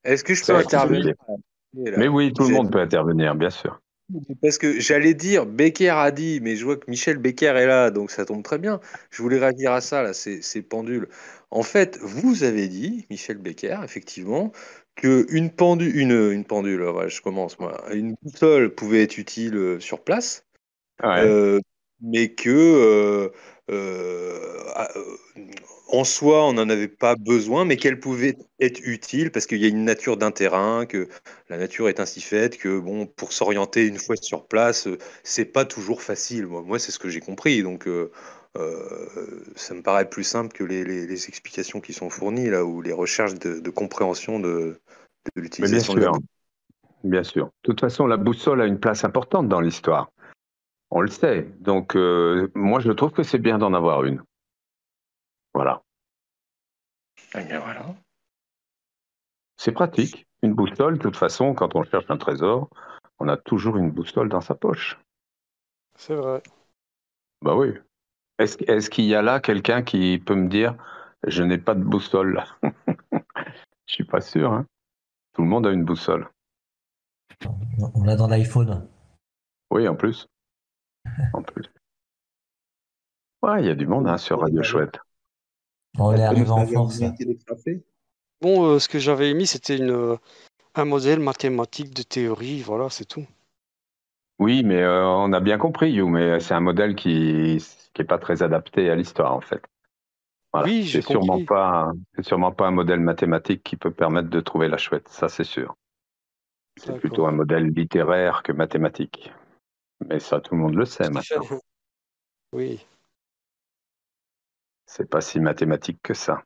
Est-ce que je peux C'est intervenir compliqué. Mais là? oui, tout le monde peut intervenir, bien sûr. Parce que j'allais dire, Becker a dit, mais je vois que Michel Becker est là, donc ça tombe très bien. Je voulais réagir à ça, là, ces pendules. En fait, vous avez dit, Michel Becker, effectivement, que une pendule, voilà, je commence moi, une boussole pouvait être utile sur place, Ouais. euh, mais que en soi, on n'en avait pas besoin, mais qu'elle pouvait être utile parce qu'il y a une nature d'un terrain, que la nature est ainsi faite que bon, pour s'orienter une fois sur place, c'est pas toujours facile. Moi, c'est ce que j'ai compris. Donc, ça me paraît plus simple que les explications qui sont fournies là, ou les recherches de compréhension de Mais bien l'utilisation de la sûr, boucle. bien sûr. De toute façon, la boussole a une place importante dans l'histoire. On le sait. Donc, moi, je trouve que c'est bien d'en avoir une. Voilà. Eh bien voilà. C'est pratique. Une boussole, de toute façon, quand on cherche un trésor, on a toujours une boussole dans sa poche. C'est vrai. Bah oui. Est-ce qu'il y a là quelqu'un qui peut me dire, je n'ai pas de boussole? Je suis pas sûr, hein. Tout le monde a une boussole. On l'a dans l'iPhone. Oui, en plus. En plus. Ouais, il y a du monde, hein, sur Radio Chouette. On est Elle peut me arrivé en servir force. bien télégraphié. Bon, ce que j'avais émis, c'était un modèle mathématique de théorie, voilà, c'est tout. Oui, mais on a bien compris, You, mais c'est un modèle qui est pas très adapté à l'histoire, en fait. Voilà. Oui, j'ai compris. C'est sûrement pas un modèle mathématique qui peut permettre de trouver la chouette, ça c'est sûr. C'est plutôt un D'accord. modèle littéraire que mathématique. Mais ça, tout le monde le sait maintenant. Oui, C'est pas si mathématique que ça.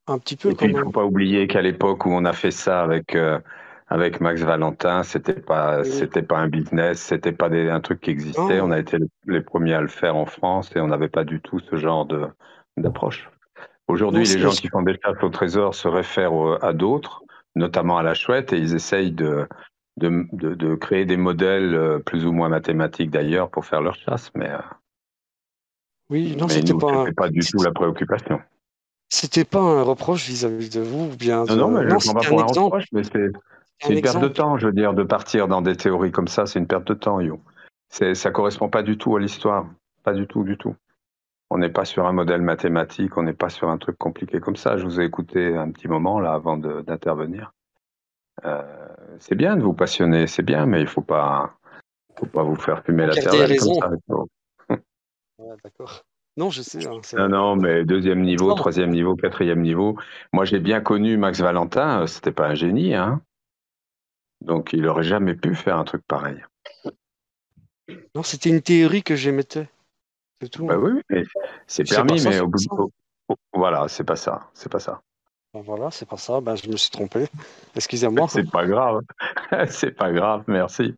un petit peu Et quand puis, il faut même. pas oublier qu'à l'époque où on a fait ça avec Max Valentin, Oui. c'était pas un business, c'était pas un truc qui existait. On Non, a été les premiers à le faire en France et on n'avait pas du tout ce genre d'approche. non, Aujourd'hui, les gens qui font des chasses au trésor se réfèrent à d'autres, notamment à la chouette, et ils essayent de créer des modèles plus ou moins mathématiques d'ailleurs pour faire leur chasse. oui, non, Mais nous, c'était pas du tout la préoccupation. c'était pas un reproche vis-à-vis de vous, ou bien Non, non, mais je non, ne prends pas c'était un pour un exemple. reproche, mais c'est Un une perte de exemple. temps, je veux dire, de partir dans des théories comme ça, c'est une perte de temps, Yo. Ça correspond pas du tout à l'histoire. Pas du tout, du tout. On n'est pas sur un modèle mathématique, on n'est pas sur un truc compliqué comme ça. Je vous ai écouté un petit moment là avant d'intervenir. Euh, c'est bien de vous passionner, c'est bien, mais il faut pas vous faire fumer Vous la gardez cervelle comme raison. ça. Ouais, d'accord. Non, je sais, hein, c'est Non, non, mais deuxième niveau, exemple. troisième niveau, quatrième niveau. Moi, j'ai bien connu Max Valentin, c'était pas un génie, hein. Donc, il aurait jamais pu faire un truc pareil. Non, c'était une théorie que j'émettais, c'est tout, Bah hein. oui, oui, mais c'est C'est pas permis, ça, mais c'est pas ça. voilà, c'est pas ça, c'est pas ça. Ben voilà, c'est pas ça. Ben, je me suis trompé. Excusez-moi. C'est pas grave, c'est pas grave, merci.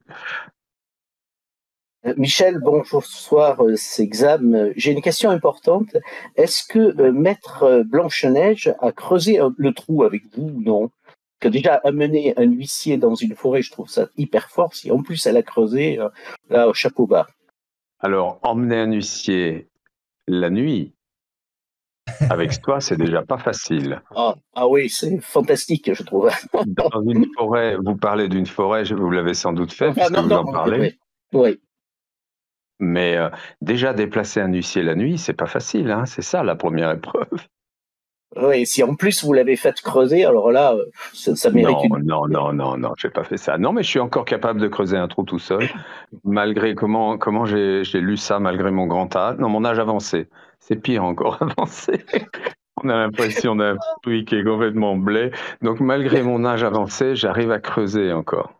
Michel, bonsoir, c'est Xam. J'ai une question importante. Est-ce que Maître Blanche-Neige a creusé le trou avec vous ou non? Que déjà amener un huissier dans une forêt, je trouve ça hyper fort. Si en plus elle a creusé, là, au chapeau bas. Alors, emmener un huissier la nuit avec toi, c'est déjà pas facile. Ah oui, c'est fantastique, je trouve. Dans une forêt, vous parlez d'une forêt, vous l'avez sans doute fait Enfin, puisque non, vous non, en parlez. oui, oui. Mais déjà déplacer un huissier la nuit, c'est pas facile, hein, c'est ça la première épreuve. Oui, si en plus vous l'avez fait creuser, alors là, ça mérite Non, une. non, non, non, non, j'ai pas fait ça. Non, mais je suis encore capable de creuser un trou tout seul, malgré comment j'ai lu ça, malgré mon grand âge, non, mon âge avancé. C'est pire encore avancé. On a l'impression d'un fruit qui est complètement blé. Donc, malgré mon âge avancé, j'arrive à creuser encore.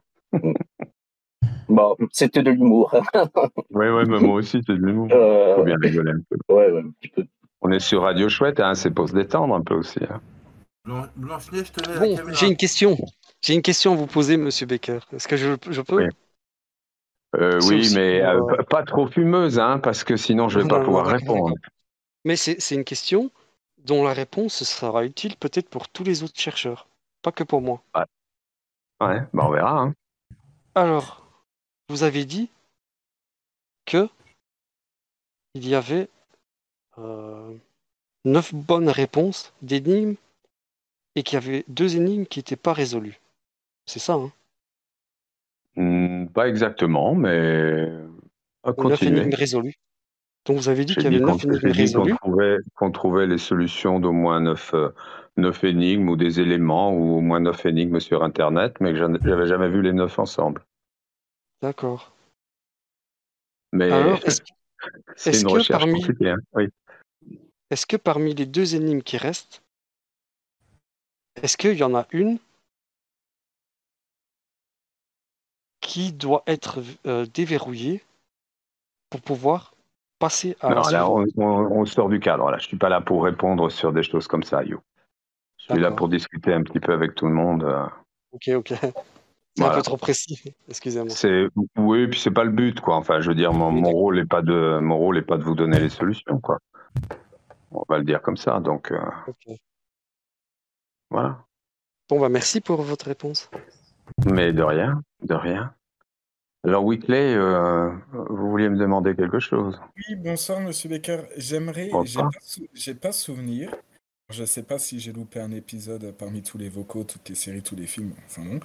Bon, c'était de l'humour. Oui, oui, mais moi aussi, c'est de l'humour. Faut bien rigoler un peu. Ouais, un petit peu. On est sur Radio Chouette, hein, c'est pour se détendre un peu aussi. Hein. Blanche-Neige, je te mets la Bon, caméra. j'ai une question. J'ai une question à vous poser, Monsieur Becker. Est-ce que je peux? Oui, C'est oui aussi mais pour. pas trop fumeuse, hein, parce que sinon, je vais Non, pas non, non, pouvoir d'accord, répondre. d'accord. Mais c'est une question dont la réponse sera utile peut-être pour tous les autres chercheurs, pas que pour moi. Ouais, ouais, bah on verra. Hein. Alors, vous avez dit que il y avait 9 bonnes réponses d'énigmes et qu'il y avait 2 énigmes qui n'étaient pas résolues. C'est ça, hein? Pas exactement, mais à Ou 9 continuer. énigmes résolues. Donc vous avez dit J'ai qu'il y dit avait qu'on 9 énigmes j'ai dit résolues. qu'on trouvait les solutions d'au moins 9 énigmes ou des éléments ou au moins 9 énigmes sur Internet, mais que j'avais jamais vu les 9 ensemble. D'accord. Mais Alors, est-ce c'est est-ce une que recherche parmi compliquée, hein. Oui. est-ce que parmi les 2 énigmes qui restent, est-ce qu'il y en a une qui doit être déverrouillée pour pouvoir passer à la Non, là, suivante? on sort du cadre. Là, je suis pas là pour répondre sur des choses comme ça, Yo. Je suis là pour D'accord. discuter un petit peu avec tout le monde. Ok, ok. C'est un peu Voilà. trop précis. Excusez-moi. Oui, puis c'est pas le but, quoi. Enfin, je veux dire, mon, Oui, mon d'accord. rôle n'est pas de vous donner les solutions, quoi. On va le dire comme ça. Donc, Ok. voilà. Bon, bah merci pour votre réponse. Mais de rien, de rien. Alors, Whitley, vous vouliez me demander quelque chose? Oui, bonsoir, monsieur Becker. Bonsoir. J'ai pas souvenir. Je sais pas si j'ai loupé un épisode parmi tous les vocaux, toutes les séries, tous les films. Enfin bon.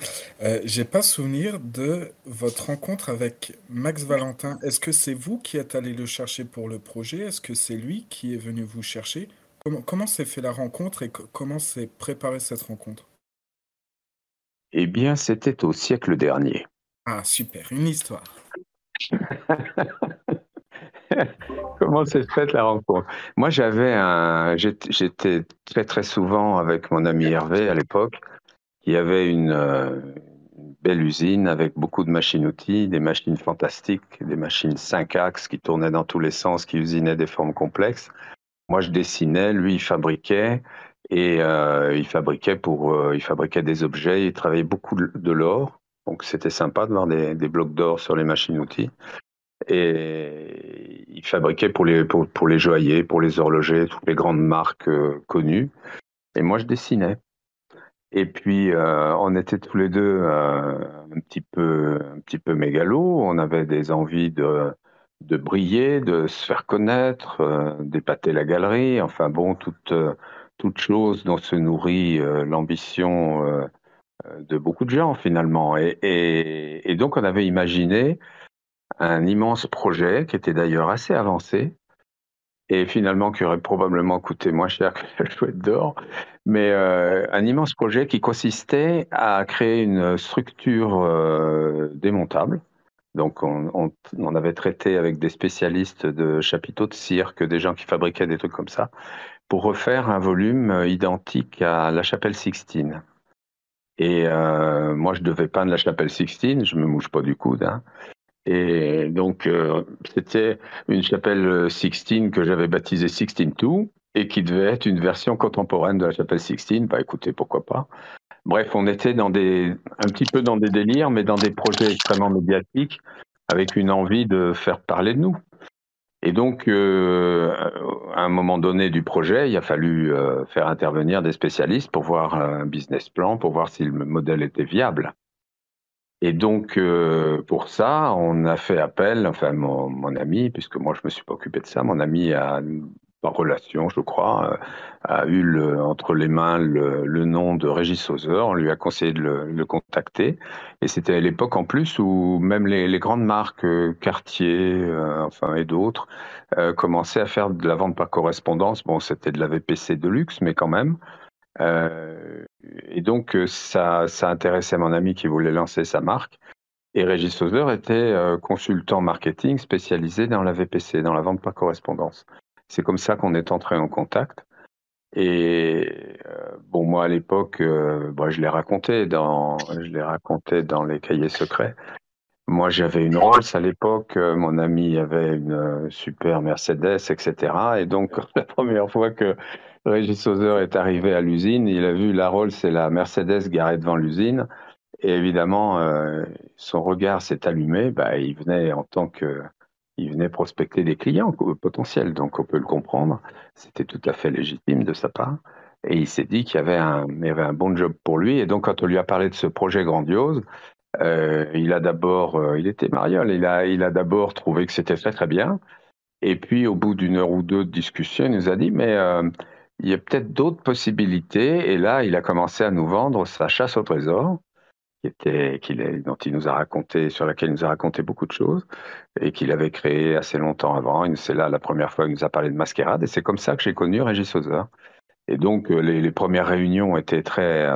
J'ai pas souvenir de votre rencontre avec Max Valentin. Est-ce que c'est vous qui êtes allé le chercher pour le projet? Est-ce que c'est lui qui est venu vous chercher? Comment s'est fait la rencontre et comment s'est préparée cette rencontre? Eh bien, c'était au siècle dernier. Ah, super, une histoire. Comment s'est faite la rencontre? Moi, j'étais très très souvent avec mon ami Hervé à l'époque, qui avait une belle usine avec beaucoup de machines-outils, des machines fantastiques, des machines 5 axes qui tournaient dans tous les sens, qui usinaient des formes complexes. Moi, je dessinais, lui, il fabriquait, et il fabriquait des objets, il travaillait beaucoup de l'or, donc c'était sympa de voir des blocs d'or sur les machines-outils. Et il fabriquait pour les joailliers, pour les horlogers, toutes les grandes marques connues. Et moi, je dessinais. Et puis, on était tous les deux un petit peu mégalos. On avait des envies de briller, de se faire connaître, d'épater la galerie. Enfin bon, toute chose dont se nourrit l'ambition de beaucoup de gens finalement. Et donc, on avait imaginé un immense projet qui était d'ailleurs assez avancé et finalement qui aurait probablement coûté moins cher que la chouette d'or, mais un immense projet qui consistait à créer une structure démontable. Donc on avait traité avec des spécialistes de chapiteaux de cirque, des gens qui fabriquaient des trucs comme ça, pour refaire un volume identique à la chapelle Sixtine. Et moi je devais peindre la chapelle Sixtine, je me mouche pas du coude, hein. Et donc, c'était une chapelle Sixtine que j'avais baptisée Sixtine II et qui devait être une version contemporaine de la chapelle Sixtine. Bah écoutez, pourquoi pas. Bref, on était un petit peu dans des délires, mais dans des projets extrêmement médiatiques, avec une envie de faire parler de nous. Et donc, à un moment donné du projet, il a fallu faire intervenir des spécialistes pour voir un business plan, pour voir si le modèle était viable. Et donc, pour ça, on a fait appel, enfin mon ami, puisque moi je me suis pas occupé de ça, mon ami par relation, je crois, a eu entre les mains le nom de Régis Sauzeur. On lui a conseillé de le contacter. Et c'était à l'époque en plus où même les grandes marques, Cartier, enfin et d'autres, commençaient à faire de la vente par correspondance. Bon, c'était de la VPC de luxe, mais quand même. Et donc, ça intéressait mon ami qui voulait lancer sa marque. Et Régis Sauzeur était consultant marketing spécialisé dans la VPC, dans la vente par correspondance. C'est comme ça qu'on est entré en contact. Et bon, moi à l'époque, je l'ai raconté dans les cahiers secrets. Moi, j'avais une Rolls à l'époque, mon ami avait une super Mercedes, etc. Et donc, la première fois que Régis Sauzeur est arrivé à l'usine, il a vu la Rolls et la Mercedes garées devant l'usine. Et évidemment, son regard s'est allumé. Bah, il venait prospecter des clients potentiels, donc on peut le comprendre. C'était tout à fait légitime de sa part. Et il s'est dit qu'il y avait il y avait un bon job pour lui. Et donc, quand on lui a parlé de ce projet grandiose, il était mariole, il a d'abord trouvé que c'était très très bien, et puis au bout d'une heure ou deux de discussion, il nous a dit, mais il y a peut-être d'autres possibilités. Et là, il a commencé à nous vendre sa chasse au trésor, dont il nous a raconté, sur laquelle il nous a raconté beaucoup de choses, et qu'il avait créé assez longtemps avant. Et c'est là la première fois qu'il nous a parlé de mascarade. Et c'est comme ça que j'ai connu Régis Hauser. Et donc, les premières réunions étaient très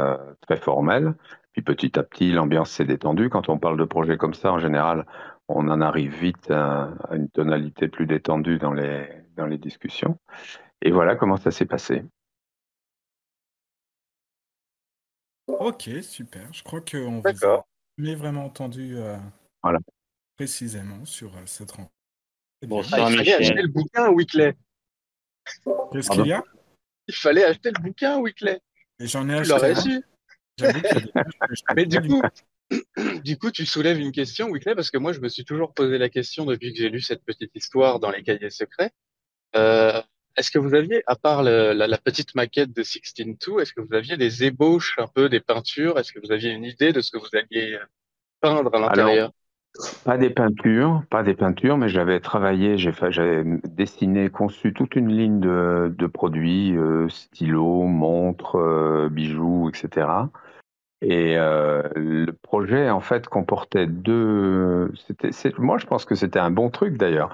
formelles. Puis petit à petit, l'ambiance s'est détendue. Quand on parle de projets comme ça, en général, on en arrive vite à une tonalité plus détendue dans les discussions. Et voilà comment ça s'est passé. Ok, super. Je crois qu'on vous a D'accord. jamais vraiment entendu Voilà. précisément sur cette rencontre. Eh bien, Bonsoir, il fallait acheter Michel. le bouquin, Weekly. qu'est-ce Pardon qu'il y a? Il fallait acheter le bouquin, Weekly. Et j'en ai Tu l'aurais acheté un. su. J'avoue qu'il y a des pages que je Mais trouve pas du coup, tu soulèves une question, Weekly, parce que moi, je me suis toujours posé la question depuis que j'ai lu cette petite histoire dans les cahiers secrets. Est-ce que vous aviez, à part la petite maquette de 16-2, est-ce que vous aviez des ébauches un peu des peintures? Est-ce que vous aviez une idée de ce que vous alliez peindre à Alors, l'intérieur? pas des peintures, mais j'avais travaillé, j'avais dessiné, conçu toute une ligne de produits, stylos, montres, bijoux, etc. Et le projet, en fait, comportait moi, je pense que c'était un bon truc d'ailleurs,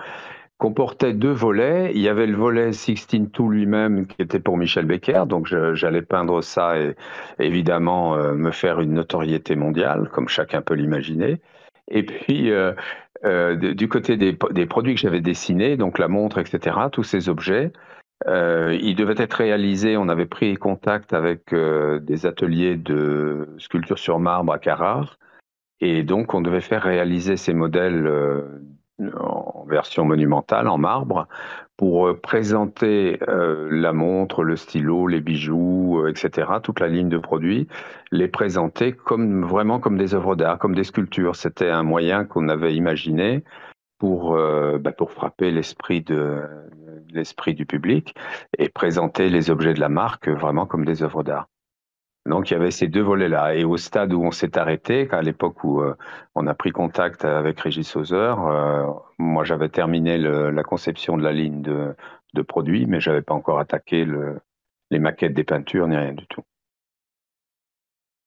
comportait deux volets. Il y avait le volet 16-2 lui-même qui était pour Michel Becker, donc j'allais peindre ça et évidemment me faire une notoriété mondiale, comme chacun peut l'imaginer. Et puis, du côté des produits que j'avais dessinés, donc la montre, etc., tous ces objets, ils devaient être réalisés. On avait pris contact avec des ateliers de sculpture sur marbre à Carrare. Et donc, on devait faire réaliser ces modèles en version monumentale, en marbre, pour présenter la montre, le stylo, les bijoux, etc., toute la ligne de produits, les présenter vraiment comme des œuvres d'art, comme des sculptures. C'était un moyen qu'on avait imaginé pour frapper l'esprit du public et présenter les objets de la marque vraiment comme des œuvres d'art. Donc il y avait ces deux volets-là. Et au stade où on s'est arrêté, à l'époque où on a pris contact avec Régis Hauser, moi j'avais terminé la conception de la ligne de produits, mais j'avais pas encore attaqué les maquettes des peintures ni rien du tout.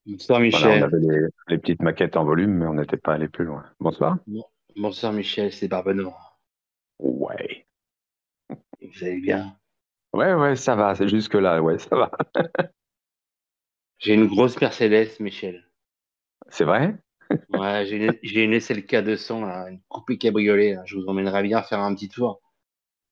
Bonsoir, Voilà, on Michel. avait les petites maquettes en volume, mais on n'était pas allé plus loin. Bonsoir. Bonsoir, Michel, c'est Barbenot. Ouais. Vous allez bien? Ouais, ça va. C'est jusque-là, ouais, ça va. J'ai une grosse Mercedes, Michel. C'est vrai? Ouais, j'ai une SLK 200, là, une coupée cabriolet. Là. Je vous emmènerai bien faire un petit tour.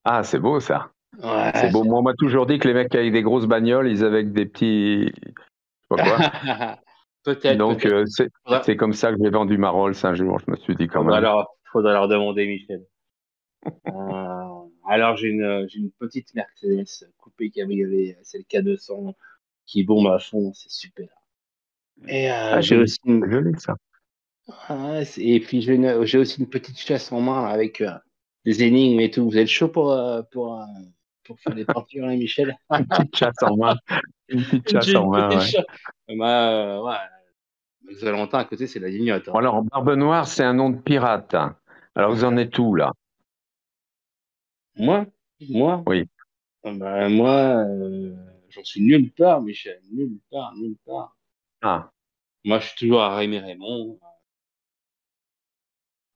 Ah, c'est beau ça. Ouais, C'est beau. Moi, on m'a toujours dit que les mecs avec des grosses bagnoles, ils avaient des petits. Je sais pas quoi. Peut-être, Donc, peut-être. c'est comme ça que j'ai vendu ma Rolls un jour. Je me suis dit quand même. Faudra leur demander, Michel. Alors, j'ai une petite Mercedes coupée cabriolet, SLK 200, qui bombe à fond, c'est super. Et Ah, j'ai aussi c'est joli ça. et puis j'ai aussi une petite chasse en main avec des énigmes et tout. Vous êtes chaud pour faire des peintures, là, Michel? Une petite chasse en main. Une petite chasse J'ai en une main, petite ouais. chasse. Ouais. Max Valentin à côté, c'est la lignote. Hein. Bon, alors, Barbe Noire, c'est un nom de pirate. Alors, vous en êtes où là? Moi? Oui. Moi, j'en suis nulle part, Michel. Nulle part. Ah, Moi, je suis toujours à Rémy-Raymond.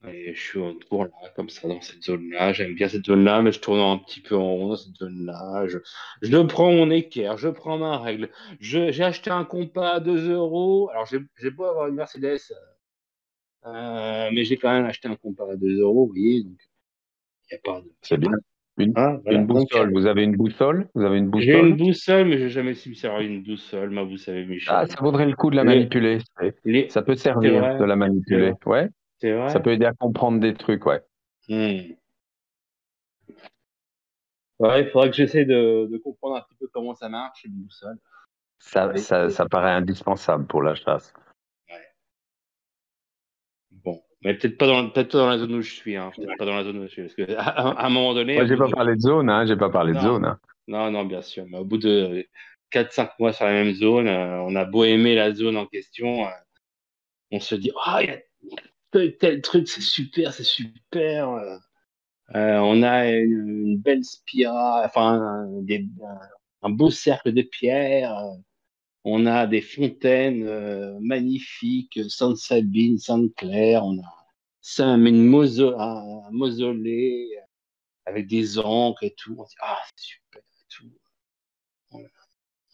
Et je suis autour là, comme ça, dans cette zone-là. J'aime bien cette zone-là, mais je tourne un petit peu en rond dans cette zone-là. Je prends mon équerre, je prends ma règle. J'ai acheté un compas à 2 euros. Alors, j'ai beau avoir une Mercedes, mais j'ai quand même acheté un compas à 2 euros, vous voyez. Donc, il n'y a pas de. c'est bien. Une, Hein, voilà. une Donc, boussole. Vous avez une boussole? Vous avez une j'ai une boussole? boussole, mais j'ai jamais su me servir d'une boussole. Moi, vous savez, Ah, Michel. ça vaudrait le coup de la Les, manipuler. les, Ça peut c'est servir vrai, de la c'est manipuler. vrai. Ouais. C'est Ça vrai. peut aider à comprendre des trucs, ouais. Ouais, il faudrait que j'essaie de comprendre un petit peu comment ça marche, une boussole. Ça paraît indispensable pour la chasse. Ouais. Bon, mais peut-être pas dans la zone où je suis, hein. Peut-être pas dans la zone où je suis, parce que à un moment donné, Moi, au j'ai bout pas de parlé de zone, hein. J'ai pas parlé de non, zone, hein. non, bien sûr, mais au bout de 4-5 mois sur la même zone, on a beau aimer la zone en question, on se dit il y a tel truc, c'est super, c'est super. On a une belle spira, enfin un beau cercle de pierre. On a des fontaines magnifiques, Sainte Sabine, Sainte Claire. On a un mausolée avec des ancres et tout. On se dit, ah, c'est super et tout.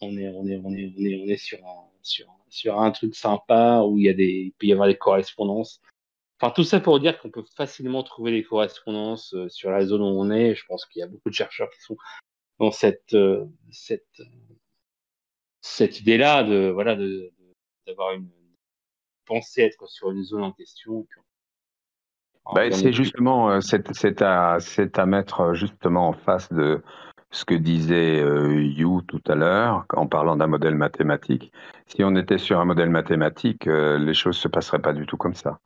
On est sur un truc sympa où il peut y avoir des correspondances. Enfin, tout ça pour dire qu'on peut facilement trouver des correspondances sur la zone où on est. Je pense qu'il y a beaucoup de chercheurs qui sont dans cette idée-là voilà, d'avoir une pensée être sur une zone en question. Ben, c'est justement, c'est à mettre justement en face de ce que disait You tout à l'heure en parlant d'un modèle mathématique. Si on était sur un modèle mathématique, les choses se passeraient pas du tout comme ça.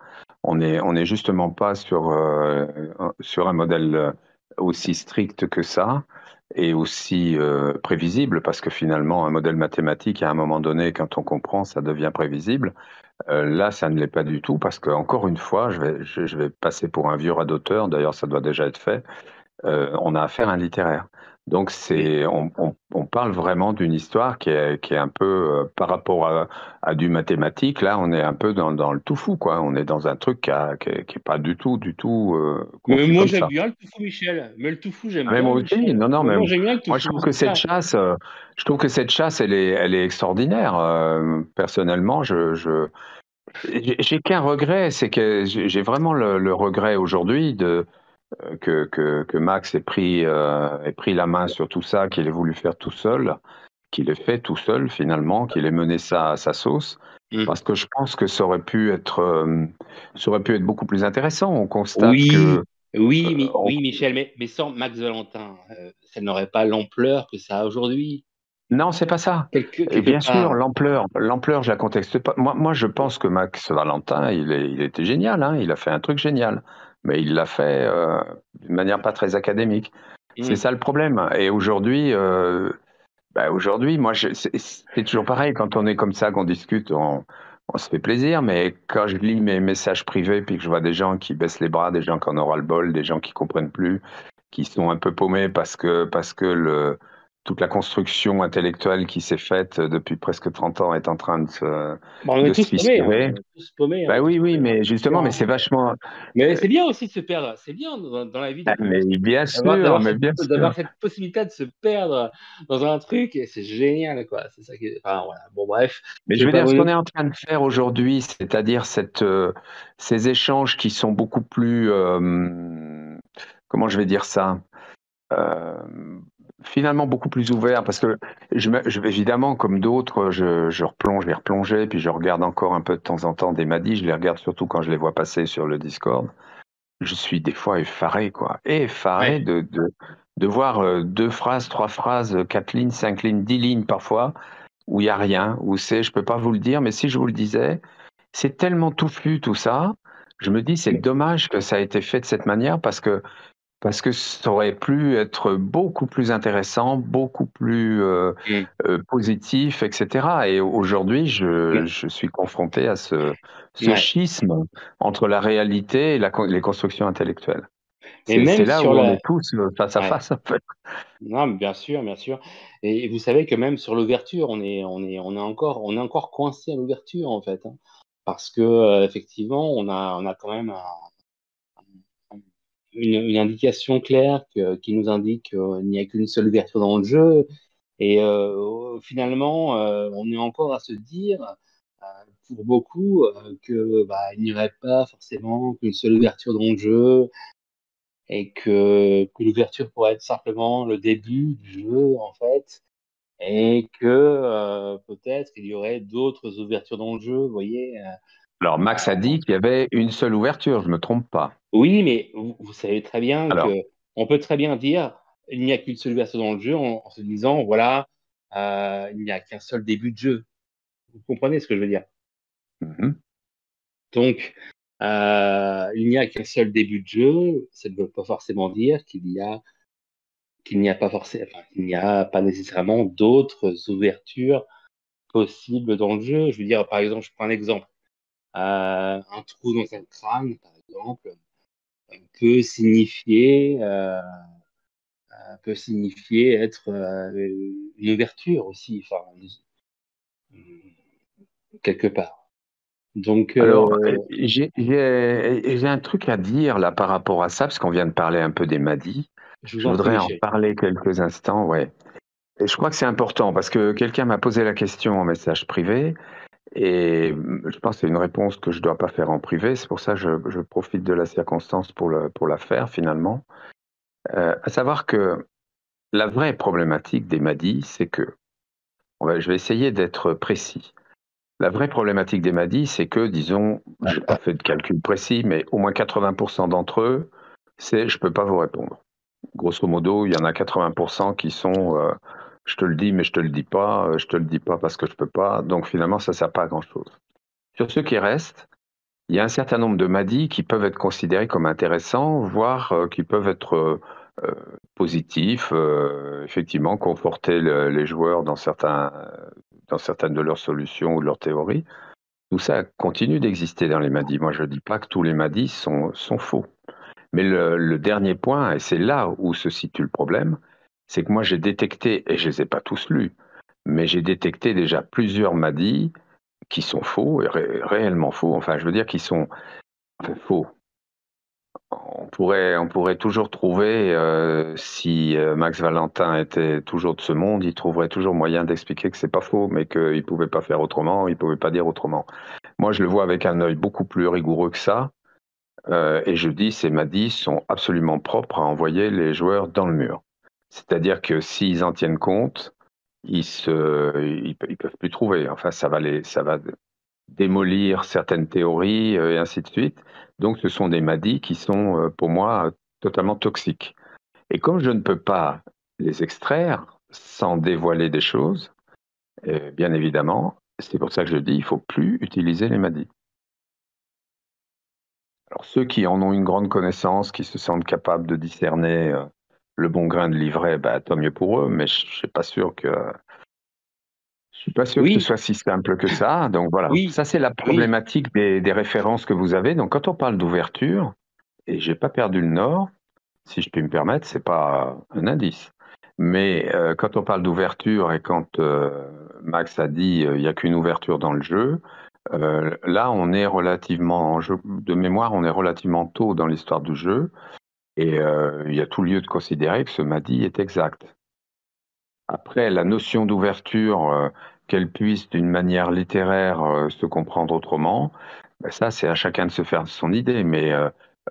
On est justement pas sur un modèle aussi strict que ça et aussi prévisible, parce que finalement, un modèle mathématique, à un moment donné, quand on comprend, ça devient prévisible. Là, ça ne l'est pas du tout, parce que encore une fois, je vais passer pour un vieux radoteur, d'ailleurs ça doit déjà être fait, on a affaire à un littéraire. Donc on parle vraiment d'une histoire qui est un peu par rapport à du mathématique. Là, on est un peu dans le tout fou, quoi. On est dans un truc qui est pas du tout Mais conçu moi, comme j'aime ça. bien le toufou, Michel. Mais le toufou, j'aime Mais bien, moi aussi, Michel. non, mais Moi, j'aime bien le moi je toufou. trouve que C'est cette ça. chasse, elle est extraordinaire. Personnellement, j'ai qu'un regret, c'est que j'ai vraiment le regret aujourd'hui que Max ait pris la main sur tout ça, qu'il ait voulu faire tout seul, qu'il ait fait tout seul finalement, qu'il ait mené ça à sa sauce, Mm. parce que je pense que ça aurait pu être beaucoup plus intéressant. On constate Oui, que oui, Michel, mais sans Max Valentin, ça n'aurait pas l'ampleur que ça a aujourd'hui, non, c'est pas ça. Et quelque bien sûr, part. l'ampleur, je la contexte pas. Moi, je pense que Max Valentin, il était génial, hein. Il a fait un truc génial, mais il l'a fait d'une manière pas très académique. C'est Mm. ça le problème. Et aujourd'hui, moi, c'est toujours pareil. Quand on est comme ça, qu'on discute, on se fait plaisir. Mais quand je lis mes messages privés, puis que je vois des gens qui baissent les bras, des gens qui en aura le bol, des gens qui comprennent plus, qui sont un peu paumés parce que toute la construction intellectuelle qui s'est faite depuis presque 30 ans est en train Bon, on est de se tous paumés, hein. fissurer. On est tous paumés, on Ben est tous oui, paumés, mais c'est sûr, justement, mais hein. c'est vachement. Mais c'est bien aussi de se perdre. C'est bien dans la vie Mais bien sûr, mais bien d'avoir sûr. cette possibilité de se perdre dans un truc et c'est génial, quoi. C'est ça qui est. Enfin, voilà. Bon, bref. Mais Je je vais veux pas dire, ce qu'on vous. est en train de faire aujourd'hui, c'est-à-dire ces échanges qui sont beaucoup plus, comment je vais dire ça, euh, finalement beaucoup plus ouverts, parce que évidemment, comme d'autres, je vais replonger, puis je regarde encore un peu de temps en temps des Maddy, je les regarde surtout quand je les vois passer sur le Discord. Je suis des fois effaré, quoi. Effaré Ouais. de voir deux phrases, trois phrases, 4 lignes, 5 lignes, 10 lignes parfois, où il n'y a rien, où je peux pas vous le dire, mais si je vous le disais, c'est tellement touffu tout ça. Je me dis, c'est dommage que ça a été fait de cette manière parce que ça aurait pu être beaucoup plus intéressant, beaucoup plus Mm. positif, etc. Et aujourd'hui, je suis confronté à ce Ouais. schisme entre la réalité et les constructions intellectuelles. Et C'est même là sur où on la. est tous face à Ouais. face, en fait. Non, mais bien sûr, bien sûr. Et vous savez que même sur l'ouverture, on est encore coincé à l'ouverture, en fait, hein. Parce que, effectivement, on a quand même une indication claire qui nous indique qu'il n'y a qu'une seule ouverture dans le jeu. Et finalement, on est encore à se dire, euh, pour beaucoup, que il n'y aurait pas forcément qu'une seule ouverture dans le jeu et que l'ouverture pourrait être simplement le début du jeu, en fait, et que peut-être il y aurait d'autres ouvertures dans le jeu, vous voyez. Alors, Max a dit qu'il y avait une seule ouverture, je ne me trompe pas. Oui, mais vous savez très bien que Alors, on peut très bien dire il n'y a qu'une seule ouverture dans le jeu en se disant voilà, il n'y a qu'un seul début de jeu. Vous comprenez ce que je veux dire? mhm. Donc, il n'y a qu'un seul début de jeu. Ça ne veut pas forcément dire qu'il n'y a pas nécessairement d'autres ouvertures possibles dans le jeu. Je veux dire, par exemple, je prends un exemple. Un trou dans un crâne, par exemple, peut signifier peut signifier être une ouverture aussi, enfin, quelque part. Donc, Alors, j'ai un truc à dire là par rapport à ça, parce qu'on vient de parler un peu des Madis. je vous Je en prie, voudrais en Michel. parler quelques instants, ouais. Et je crois que c'est important parce que quelqu'un m'a posé la question en message privé et je pense que c'est une réponse que je ne dois pas faire en privé. C'est pour ça que je profite de la circonstance pour la faire finalement. À savoir que la vraie problématique des Madis, c'est que, je vais essayer d'être précis. La vraie problématique des Madis, c'est que, disons, je n'ai pas fait de calcul précis, mais au moins 80% d'entre eux, c'est je ne peux pas vous répondre. Grosso modo, il y en a 80% qui sont je te le dis, mais je te le dis pas, je te le dis pas parce que je peux pas. Donc finalement, ça ne sert pas à grand-chose. Sur ceux qui restent, il y a un certain nombre de Madis qui peuvent être considérés comme intéressants, voire qui peuvent être positifs, effectivement, conforter les joueurs dans certaines de leurs solutions ou de leurs théories. Tout ça continue d'exister dans les Madis. Moi, je ne dis pas que tous les Madis sont faux. Mais le dernier point, et c'est là où se situe le problème, c'est que moi j'ai détecté, et je ne les ai pas tous lus, mais j'ai détecté déjà plusieurs Madis qui sont faux, et réellement faux, enfin je veux dire qui sont faux. On pourrait toujours trouver, si Max Valentin était toujours de ce monde, il trouverait toujours moyen d'expliquer que c'est pas faux, mais qu'il ne pouvait pas faire autrement, il ne pouvait pas dire autrement. Moi je le vois avec un œil beaucoup plus rigoureux que ça. Et je dis, ces Madis sont absolument propres à envoyer les joueurs dans le mur. C'est-à-dire que s'ils en tiennent compte, ils peuvent plus trouver. Enfin, ça va démolir certaines théories et ainsi de suite. Donc, ce sont des Madis qui sont, pour moi, totalement toxiques. Et comme je ne peux pas les extraire sans dévoiler des choses, bien évidemment, c'est pour ça que je dis, il faut plus utiliser les Madis. Alors ceux qui en ont une grande connaissance, qui se sentent capables de discerner le bon grain de livret, tant mieux pour eux, mais je suis pas sûr que ce Oui, soit si simple que ça. Donc voilà, oui, ça c'est la oui, problématique des références que vous avez. Donc quand on parle d'ouverture, et j'ai pas perdu le nord, si je puis me permettre, c'est pas un indice. Mais quand on parle d'ouverture et quand Max a dit il n'y a qu'une ouverture dans le jeu, là on est relativement, de mémoire, on est relativement tôt dans l'histoire du jeu et il y a tout lieu de considérer que ce Madi est exact. Après, la notion d'ouverture, qu'elle puisse d'une manière littéraire se comprendre autrement, ça c'est à chacun de se faire son idée, mais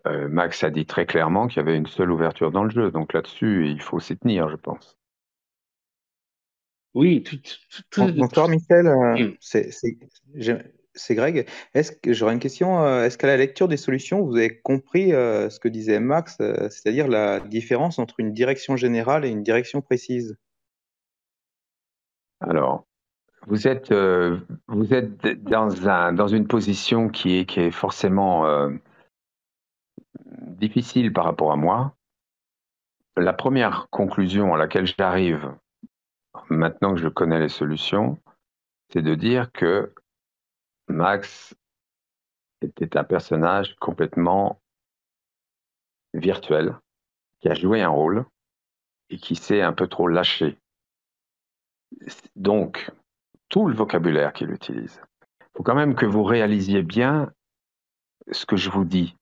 Max a dit très clairement qu'il y avait une seule ouverture dans le jeu, donc là-dessus, il faut s'y tenir, je pense. oui, Bonsoir Michel, Hmm. c'est Greg. J'aurais une question. Est-ce qu'à la lecture des solutions, vous avez compris ce que disait Max, c'est-à-dire la différence entre une direction générale et une direction précise? Alors, vous êtes dans une position qui est forcément difficile par rapport à moi. La première conclusion à laquelle j'arrive, maintenant que je connais les solutions, c'est de dire que Max était un personnage complètement virtuel, qui a joué un rôle et qui s'est un peu trop lâché. Donc, tout le vocabulaire qu'il utilise, il faut quand même que vous réalisiez bien ce que je vous dis.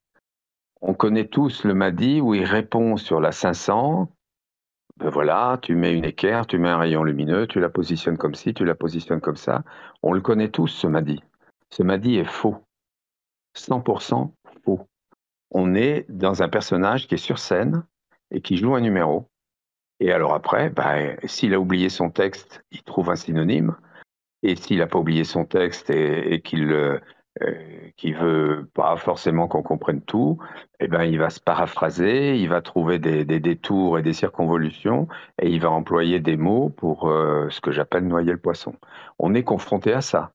On connaît tous le Madi où il répond sur la 500. Ben voilà, tu mets une équerre, tu mets un rayon lumineux, tu la positionnes comme ci, tu la positionnes comme ça. On le connaît tous, ce Madi. Ce Madi est faux. 100% faux. On est dans un personnage qui est sur scène et qui joue un numéro. Et alors après, s'il a oublié son texte, il trouve un synonyme. Et s'il n'a pas oublié son texte et qu'il veut pas forcément qu'on comprenne tout, eh ben, il va se paraphraser, il va trouver des détours et des circonvolutions, et il va employer des mots pour ce que j'appelle noyer le poisson. On est confronté à ça.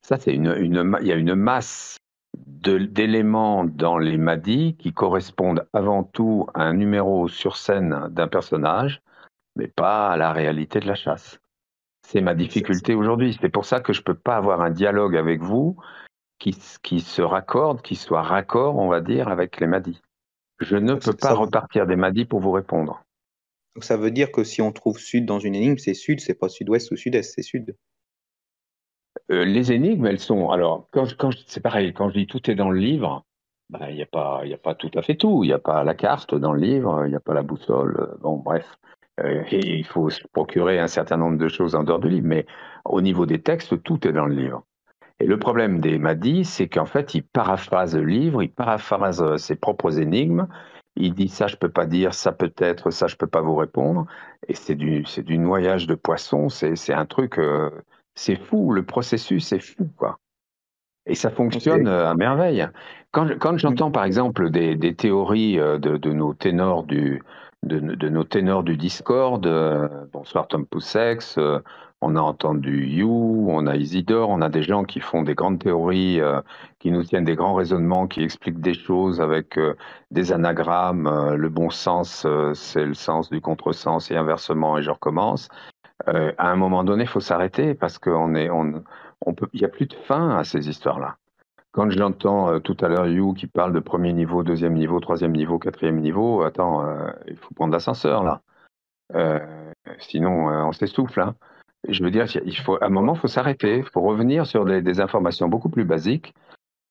Ça, il y a une masse d'éléments dans les Madis qui correspondent avant tout à un numéro sur scène d'un personnage, mais pas à la réalité de la chasse. C'est ma difficulté aujourd'hui. C'est pour ça que je ne peux pas avoir un dialogue avec vous qui se raccorde, qui soit raccord, on va dire, avec les Madis. Je ne peux pas repartir des Madis pour vous répondre. Donc ça veut dire que si on trouve sud dans une énigme, c'est sud, c'est pas sud-ouest ou sud-est, c'est sud. Les énigmes, elles sont. Alors, c'est pareil, quand je dis tout est dans le livre, il n'y a pas tout à fait tout. Il n'y a pas la carte dans le livre, il n'y a pas la boussole. Bon, bref. Et il faut se procurer un certain nombre de choses en dehors du livre. Mais au niveau des textes, tout est dans le livre. Et le problème des Mahdi, c'est qu'en fait, il paraphrase le livre, il paraphrase ses propres énigmes. Il dit ça, je peux pas dire, ça peut-être, ça, je peux pas vous répondre. Et c'est du noyage de poisson. C'est un truc, c'est fou. Le processus est fou, quoi. Et ça fonctionne à merveille. Quand j'entends, par exemple, des théories de nos ténors de nos ténors du Discord, bonsoir Tom Poussex, on a entendu You, on a Isidore, on a des gens qui font des grandes théories, qui nous tiennent des grands raisonnements, qui expliquent des choses avec des anagrammes, le bon sens, c'est le sens du contresens et inversement, et je recommence. À un moment donné, il faut s'arrêter parce qu'il n'y a plus de fin à ces histoires-là. Quand j'entends tout à l'heure You qui parle de premier niveau, deuxième niveau, troisième niveau, quatrième niveau, attends, il faut prendre l'ascenseur là. Sinon, on s'essouffle. Hein. Je veux dire, à un moment, il faut s'arrêter. Il faut revenir sur des informations beaucoup plus basiques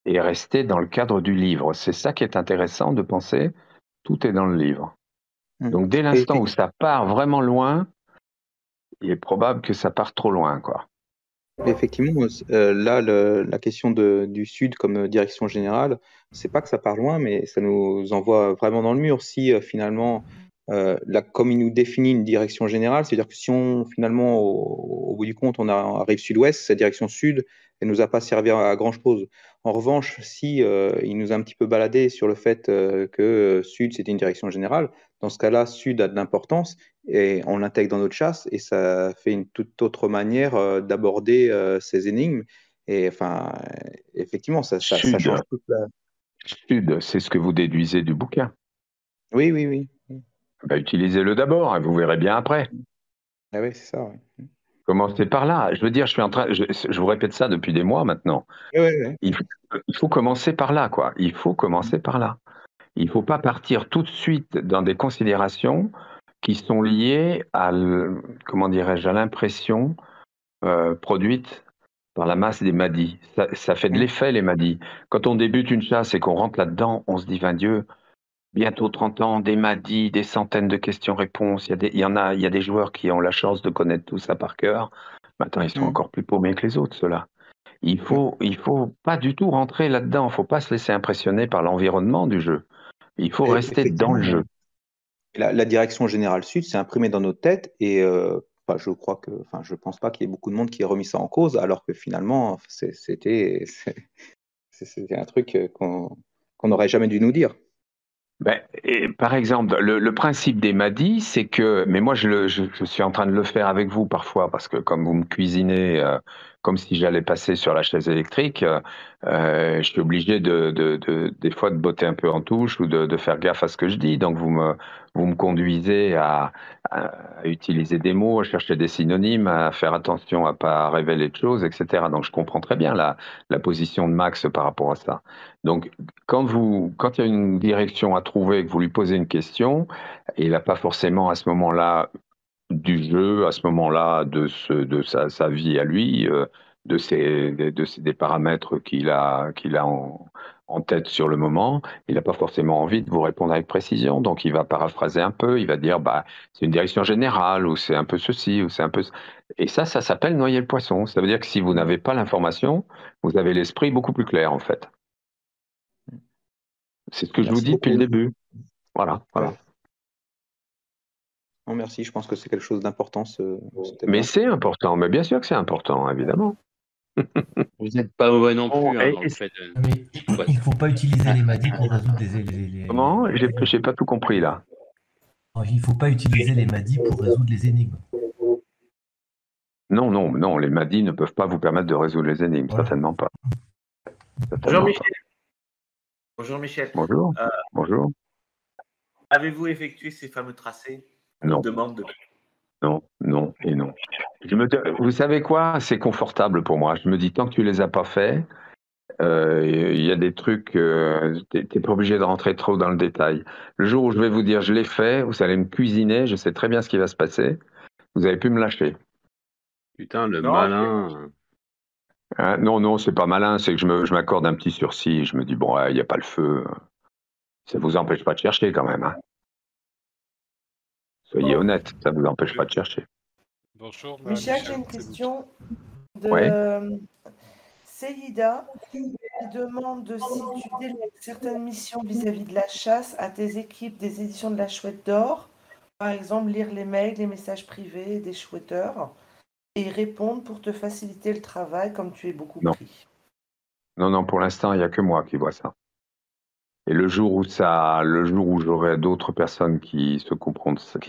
et rester dans le cadre du livre. C'est ça qui est intéressant de penser. Tout est dans le livre. Donc, dès l'instant où ça part vraiment loin, il est probable que ça parte trop loin, quoi. Effectivement, là, la question du Sud comme direction générale, c'est pas que ça part loin, mais ça nous envoie vraiment dans le mur. Si finalement, comme il nous définit une direction générale, c'est-à-dire que si finalement, au bout du compte, on arrive sud-ouest, sa direction sud, elle nous a pas servi à grand-chose. En revanche, si il nous a un petit peu baladé sur le fait que sud, c'était une direction générale, dans ce cas-là, sud a de l'importance et on l'intègre dans notre chasse et ça fait une toute autre manière d'aborder ces énigmes. Et enfin, effectivement, ça change toute la... Sud, c'est ce que vous déduisez du bouquin. Oui, oui, oui. Utilisez-le d'abord et vous verrez bien après. Ah oui, c'est ça. Ouais. Commencez par là. Je veux dire, je vous répète ça depuis des mois maintenant. Ouais. Il faut commencer par là, quoi. Il faut commencer par là. Il ne faut pas partir tout de suite dans des considérations qui sont liées à, comment dirais-je, à l'impression produite par la masse des Mahdi. Ça fait de l'effet, les Mahdi. Quand on débute une chasse et qu'on rentre là-dedans, on se dit, 20 Dieu, bientôt 30 ans, des Mahdi, des centaines de questions-réponses. Il y a des joueurs qui ont la chance de connaître tout ça par cœur. Maintenant, ils sont encore plus paumés que les autres, ceux-là. Il faut pas du tout rentrer là-dedans. Il ne faut pas se laisser impressionner par l'environnement du jeu. Il faut rester dans le jeu. La direction générale sud, c'est imprimé dans notre tête et je pense pas qu'il y ait beaucoup de monde qui ait remis ça en cause, alors que finalement, c'était un truc qu'on n'aurait jamais dû nous dire. Par exemple, le principe des Mahdi, c'est que, mais moi je suis en train de le faire avec vous parfois, parce que comme vous me cuisinez comme si j'allais passer sur la chaise électrique, je suis obligé des fois de botter un peu en touche ou de faire gaffe à ce que je dis. Donc vous me conduisez à utiliser des mots, à chercher des synonymes, à faire attention à pas révéler de choses, etc. Donc je comprends très bien la position de Max par rapport à ça. Donc quand il y a une direction à trouver, que vous lui posez une question, et il n'a pas forcément à ce moment-là du jeu, à ce moment-là de sa vie à lui, des paramètres qu'il a en tête sur le moment, il n'a pas forcément envie de vous répondre avec précision, donc il va paraphraser un peu, il va dire c'est une direction générale, ou c'est un peu ceci, ou c'est un peu... Et ça s'appelle noyer le poisson. Ça veut dire que si vous n'avez pas l'information, vous avez l'esprit beaucoup plus clair en fait. C'est ce que je vous dis depuis le début. Voilà. Non, merci, je pense que c'est quelque chose d'important. Mais c'est important, mais bien sûr que c'est important, évidemment. Vous n'êtes pas mauvais non plus. Il ne faut pas utiliser les Mahdi pour résoudre les... Comment ? J'ai pas tout compris là. Il ne faut pas utiliser les Mahdi pour résoudre les énigmes. Non, les Mahdi ne peuvent pas vous permettre de résoudre les énigmes, certainement pas. Bonjour Michel. Bonjour Michel. Bonjour. Avez-vous effectué ces fameux tracés? Non. Non et non. Vous savez quoi? C'est confortable pour moi. Je me dis, tant que tu les as pas faits, Il y a des trucs, t'es pas obligé de rentrer trop dans le détail. Le jour où je vais vous dire je l'ai fait, vous allez me cuisiner, je sais très bien ce qui va se passer. Vous avez pu me lâcher. Putain, le Non, malin. Hein, non, non, c'est pas malin, c'est que je m'accorde un petit sursis. Je me dis, bon, il n'y a pas le feu. Ça vous empêche pas de chercher quand même. Hein. Soyez honnête, ça vous empêche pas de chercher. Bonjour, Michel, j'ai une question de Ouais. Seïda qui demande si tu délègues certaines missions vis-à-vis de la chasse à tes équipes des éditions de la Chouette d'Or, par exemple lire les mails, les messages privés des chouetteurs et y répondre pour te faciliter le travail comme tu es beaucoup Non. pris. Non, non, pour l'instant, il n'y a que moi qui vois ça. Et le jour où j'aurai d'autres personnes qui s'occuperont de ça,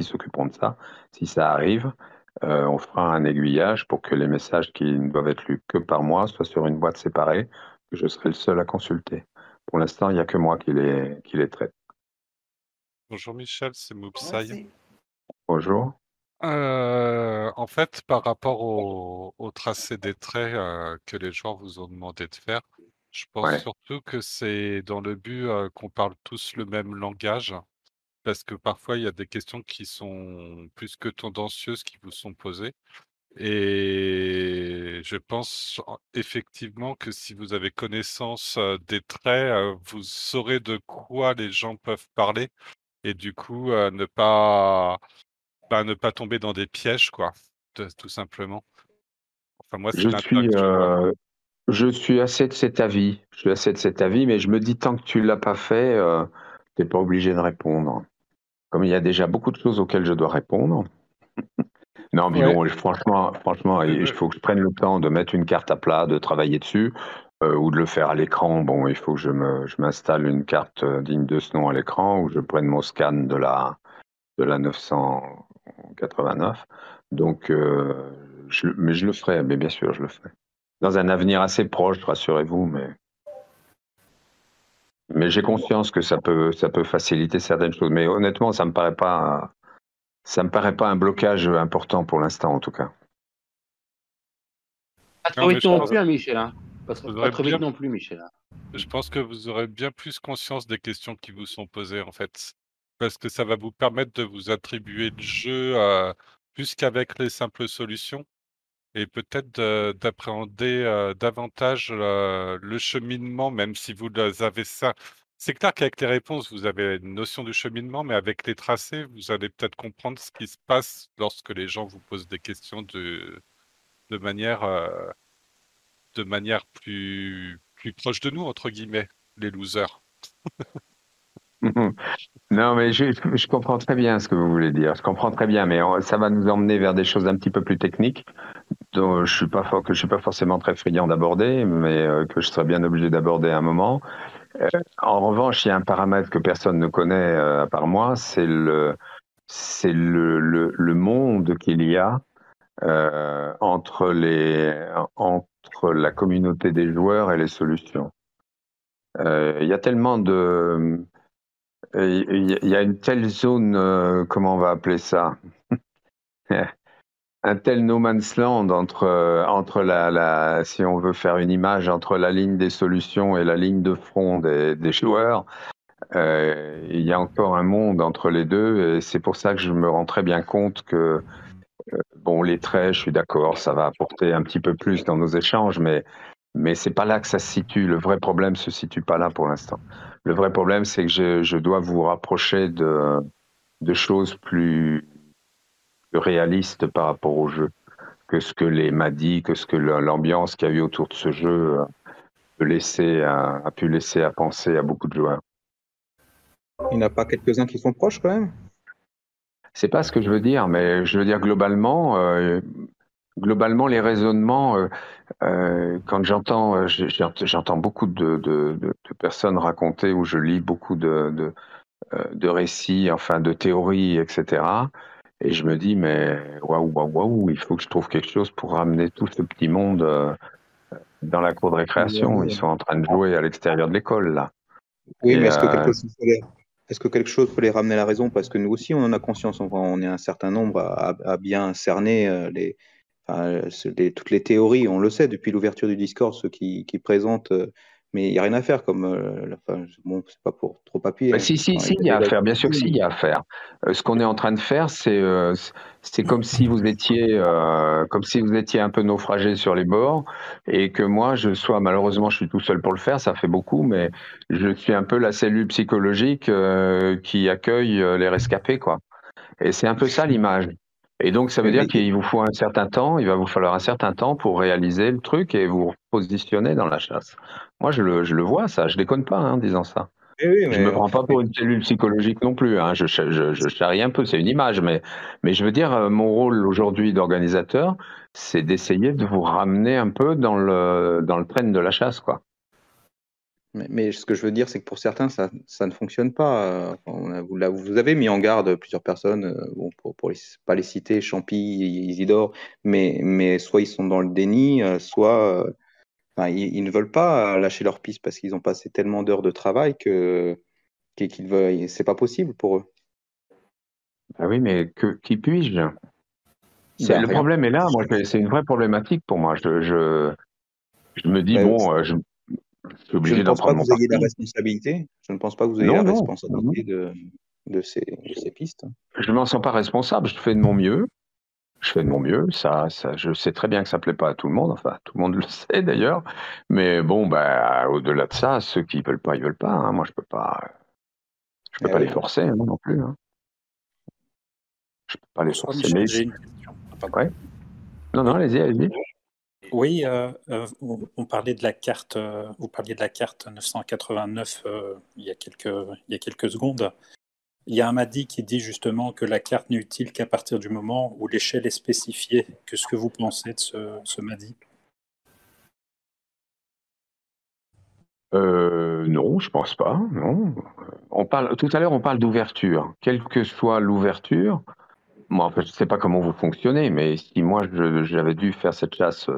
si ça arrive, on fera un aiguillage pour que les messages qui ne doivent être lus que par moi soient sur une boîte séparée, que je serai le seul à consulter. Pour l'instant, il n'y a que moi qui les traite. Bonjour Michel, c'est Moopsai. Merci. Bonjour. En fait, par rapport au tracé des traits que les joueurs vous ont demandé de faire, je pense Ouais. surtout que c'est dans le but qu'on parle tous le même langage, parce que parfois il y a des questions qui sont plus que tendancieuses qui vous sont posées. Et je pense effectivement que si vous avez connaissance des traits, vous saurez de quoi les gens peuvent parler et du coup ne pas tomber dans des pièges, quoi, tout simplement. Enfin, moi, c'est l'intérêt que je vois. Je suis assez de cet avis. Je suis assez de cet avis, mais je me dis tant que tu l'as pas fait, t'es pas obligé de répondre. Comme il y a déjà beaucoup de choses auxquelles je dois répondre. Non, mais Ouais. bon, franchement, il faut que je prenne le temps de mettre une carte à plat, de travailler dessus, ou de le faire à l'écran. Bon, il faut que je m'installe une carte digne de ce nom à l'écran, ou je prenne mon scan de la 989. Donc, mais je le ferai, mais bien sûr, je le ferai. Dans un avenir assez proche, rassurez-vous, mais j'ai conscience que ça peut faciliter certaines choses. Mais honnêtement, ça me paraît pas un blocage important pour l'instant, en tout cas. Pas trop Non, mais vite je non pense plus, hein, Michel. Hein. Pas vous trop aurez vite bien non plus, Michel. Hein. je pense que vous aurez bien plus conscience des questions qui vous sont posées, en fait. Parce que ça va vous permettre de vous attribuer le jeu, plus qu'avec les simples solutions et peut-être d'appréhender, davantage, le cheminement, même si vous avez ça c'est clair qu'avec les réponses, vous avez une notion du cheminement, mais avec les tracés, vous allez peut-être comprendre ce qui se passe lorsque les gens vous posent des questions de manière, heu, de manière plus proche de nous, entre guillemets, les losers. Non, mais je comprends très bien ce que vous voulez dire. Je comprends très bien, mais ça va nous emmener vers des choses un petit peu plus techniques, dont je suis pas forcément très friand d'aborder, mais que je serais bien obligé d'aborder à un moment. En revanche, il y a un paramètre que personne ne connaît à part moi, c'est le monde qu'il y a entre la communauté des joueurs et les solutions. Il y a tellement de il y a une telle zone, comment on va appeler ça? Un tel no man's land entre si on veut faire une image, entre la ligne des solutions et la ligne de front des joueurs. Il y a encore un monde entre les deux, et c'est pour ça que je me rends très bien compte que, bon, les traits, je suis d'accord, ça va apporter un petit peu plus dans nos échanges, mais c'est pas là que ça se situe. Le vrai problème se situe pas là pour l'instant. Le vrai problème, c'est que je dois vous rapprocher de choses plus réalistes par rapport au jeu que ce que les m'a dit, que ce que l'ambiance qu'il y a eu autour de ce jeu a pu laisser à penser à beaucoup de joueurs. Il n'y en a pas quelques-uns qui sont proches quand même? C'est pas ce que je veux dire, mais je veux dire globalement, les raisonnements, quand j'entends beaucoup de personnes raconter, ou je lis beaucoup de récits, enfin de théories, etc. Et je me dis, mais waouh, il faut que je trouve quelque chose pour ramener tout ce petit monde dans la cour de récréation. Ils sont en train de jouer à l'extérieur de l'école, là. Oui, Et, mais est-ce que quelque chose peut les ramener à la raison? Parce que nous aussi, on en a conscience. On est un certain nombre à bien cerner toutes les théories. On le sait depuis l'ouverture du Discord, ceux qui présentent mais il n'y a rien à faire. Bon, c'est pas pour trop appuyer. Bah, si, il y a à faire, bien sûr que si, il y a à faire. Ce qu'on est en train de faire, c'est comme si vous étiez un peu naufragé sur les bords et que moi, malheureusement, je suis tout seul pour le faire, ça fait beaucoup, mais je suis un peu la cellule psychologique qui accueille les rescapés, quoi. Et c'est un peu ça l'image. Et donc, ça veut dire qu'il vous faut un certain temps, il va vous falloir un certain temps pour réaliser le truc et vous positionner dans la chasse. Moi, je le vois, ça, je déconne pas en disant ça. Je me prends pas pour une cellule psychologique non plus, hein. Je charrie un peu, c'est une image, mais je veux dire, mon rôle aujourd'hui d'organisateur, c'est d'essayer de vous ramener un peu dans le train de la chasse, quoi. Mais ce que je veux dire, c'est que pour certains, ça ne fonctionne pas. Vous avez mis en garde plusieurs personnes, bon, pour pas les citer, Champy, Isidore, mais soit ils sont dans le déni, soit enfin, ils ne veulent pas lâcher leur piste parce qu'ils ont passé tellement d'heures de travail qu'ils veulent, c'est pas possible pour eux. Ah oui, mais qui puis-je? Le rien. problème est là, moi, c'est une vraie problématique pour moi. Je me dis, bon, je suis obligé d'en prendre mon parti. Je ne pense pas que vous ayez la responsabilité. Je ne pense pas que vous ayez la responsabilité de ces pistes. Je ne m'en sens pas responsable. Je fais de mon mieux. Ça, je sais très bien que ça ne plaît pas à tout le monde. Enfin, tout le monde le sait d'ailleurs. Mais bon, au-delà de ça, ceux qui veulent pas, ils veulent pas. Hein. Moi, je peux pas les forcer non plus. Hein. Je peux pas les forcer. Michel, j'ai une question. Ouais. Non, allez-y. Oui, on parlait de la carte. Vous parliez de la carte 989 il y a quelques secondes. Il y a un Madi qui dit justement que la carte n'est utile qu'à partir du moment où l'échelle est spécifiée. Qu'est-ce que vous pensez de ce Madi? Non, je pense pas. Non. Tout à l'heure, on parle d'ouverture. Quelle que soit l'ouverture, moi, en fait, je ne sais pas comment vous fonctionnez, mais si moi, j'avais dû faire cette chasse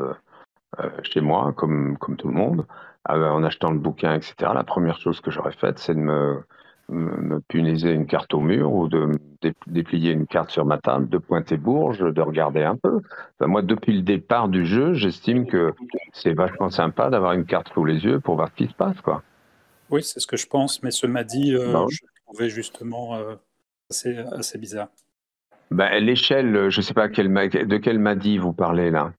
chez moi, comme tout le monde, en achetant le bouquin, etc., la première chose que j'aurais faite, c'est de me puniser une carte au mur ou de déplier une carte sur ma table, de pointer Bourges, de regarder un peu. Enfin, moi, depuis le départ du jeu, j'estime que c'est vachement sympa d'avoir une carte sous les yeux pour voir ce qui se passe, quoi. Oui, c'est ce que je pense, mais ce Madi, je trouvais justement assez bizarre. L'échelle, je ne sais pas de quel Madi vous parlez là.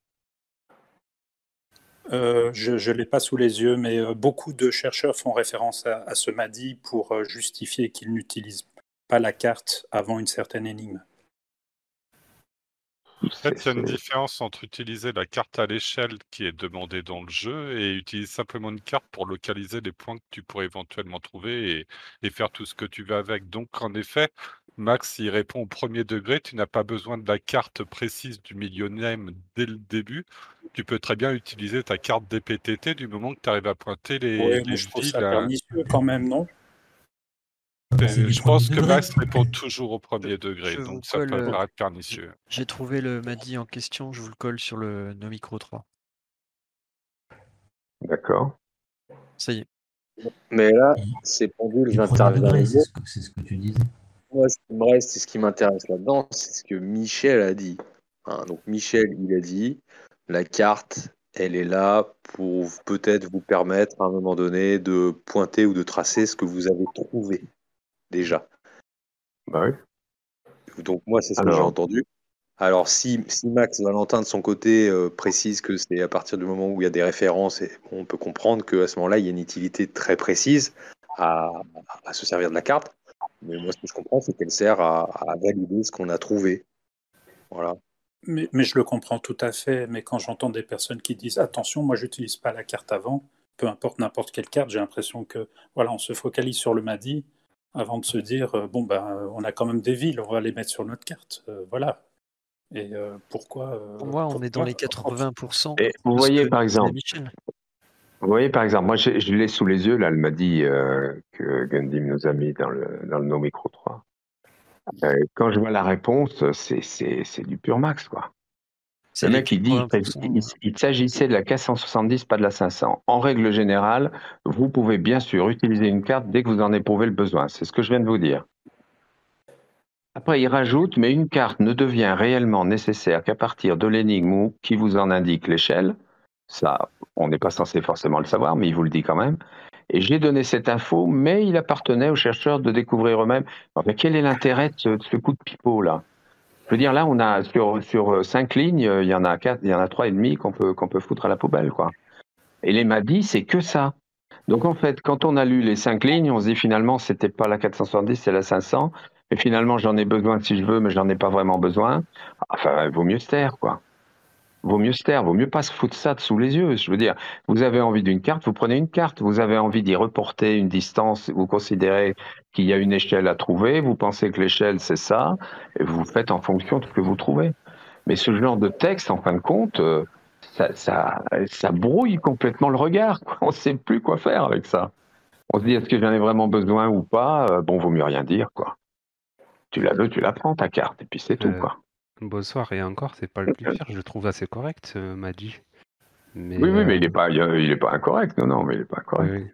Je ne l'ai pas sous les yeux, mais beaucoup de chercheurs font référence à ce Madi pour justifier qu'ils n'utilisent pas la carte avant une certaine énigme. En fait, il y a une différence entre utiliser la carte à l'échelle qui est demandée dans le jeu et utiliser simplement une carte pour localiser les points que tu pourrais éventuellement trouver et faire tout ce que tu veux avec. Donc, en effet, Max, il répond au premier degré, tu n'as pas besoin de la carte précise du millionième dès le début. Tu peux très bien utiliser ta carte DPTT du moment que tu arrives à pointer les je trouve ça pernicieux quand même, non? Je pense que Max répond toujours au premier degré, donc ça peut paraître pernicieux. J'ai trouvé le Madi en question, je vous le colle sur le Nomicro 3. D'accord. Ça y est. Mais là, ces pendules interviennent. C'est ce que tu disais. Moi, ce qui me reste, c'est ce qui m'intéresse là-dedans, c'est ce que Michel a dit. Donc Michel, il a dit, la carte, elle est là pour peut-être vous permettre à un moment donné de pointer ou de tracer ce que vous avez trouvé déjà. Bah oui. Donc moi, c'est ce que j'ai entendu. Alors si Max Valentin de son côté précise que c'est à partir du moment où il y a des références, et on peut comprendre qu'à ce moment-là, il y a une utilité très précise à se servir de la carte. Mais moi, ce que je comprends, c'est qu'elle sert à valider ce qu'on a trouvé. Voilà. Mais je le comprends tout à fait. Mais quand j'entends des personnes qui disent « Attention, moi, j'utilise pas la carte avant », peu importe n'importe quelle carte, j'ai l'impression que on se focalise sur le Madi avant de se dire « on a quand même des villes, on va les mettre sur notre carte. » Voilà. Et pourquoi Pour moi, on est dans les 80%. Et vous voyez, par exemple, moi, je l'ai sous les yeux, là, elle m'a dit que Gundim nous a mis dans le Nomicro 3. Quand je vois la réponse, c'est du pur max, quoi. Le mec, il dit il s'agissait de la 470, pas de la 500. En règle générale, vous pouvez bien sûr utiliser une carte dès que vous en éprouvez le besoin. C'est ce que je viens de vous dire. Après, il rajoute, mais une carte ne devient réellement nécessaire qu'à partir de l'énigme qui vous en indique l'échelle, Ça, on n'est pas censé forcément le savoir, mais il vous le dit quand même. Et j'ai donné cette info, mais il appartenait aux chercheurs de découvrir eux-mêmes. Enfin, quel est l'intérêt de ce coup de pipeau là? Je veux dire, là, on a sur 5 lignes, il y en a 4, il y en a 3,5 qu'on peut foutre à la poubelle, quoi. Et les MADI, c'est que ça. Donc en fait, quand on a lu les 5 lignes, on se dit finalement, c'était pas la 470, c'est la 500. Et finalement, j'en ai besoin si je veux, mais j'en ai pas vraiment besoin. Enfin, il vaut mieux se taire, quoi. Vaut mieux se taire, vaut mieux pas se foutre ça sous les yeux. Je veux dire, vous avez envie d'une carte, vous prenez une carte. Vous avez envie d'y reporter une distance, vous considérez qu'il y a une échelle à trouver, vous pensez que l'échelle c'est ça, et vous faites en fonction de ce que vous trouvez. Mais ce genre de texte, en fin de compte, ça brouille complètement le regard, quoi. On ne sait plus quoi faire avec ça. On se dit, est-ce que j'en ai vraiment besoin ou pas? Bon, vaut mieux rien dire, quoi. Tu la veux, tu la prends, ta carte, et puis c'est tout, quoi. Bonsoir, et encore, c'est pas le plus pire, je le trouve assez correct, Madi. Mais, Oui, mais il est pas incorrect, non, mais il est pas incorrect. oui.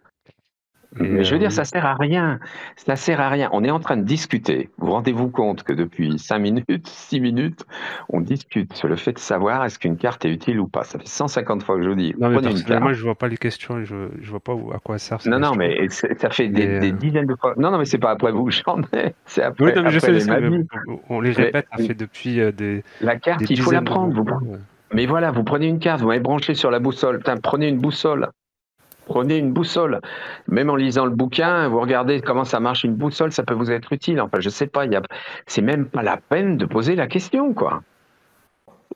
Mais je veux dire, oui. ça sert à rien. Ça sert à rien. On est en train de discuter. Vous rendez-vous compte que depuis 5 minutes, 6 minutes, on discute sur le fait de savoir est-ce qu'une carte est utile ou pas. Ça fait 150 fois que je vous dis, Non, mais prenez une personnellement, carte. je vois pas les questions, je vois pas à quoi servent ces Non, questions. mais ça fait des dizaines de fois. Non, mais c'est pas après vous que j'en ai. C'est Oui, après, non, mais je après sais, les mais MADI. on les répète, ça fait depuis La carte, des il faut la dizaines de prendre. vocaux. Mais voilà, vous prenez une carte, vous m'avez branché sur la boussole. Putain, prenez une boussole. Prenez une boussole. Même en lisant le bouquin, vous regardez comment ça marche une boussole, ça peut vous être utile. Enfin, je sais pas, c'est même pas la peine de poser la question, quoi.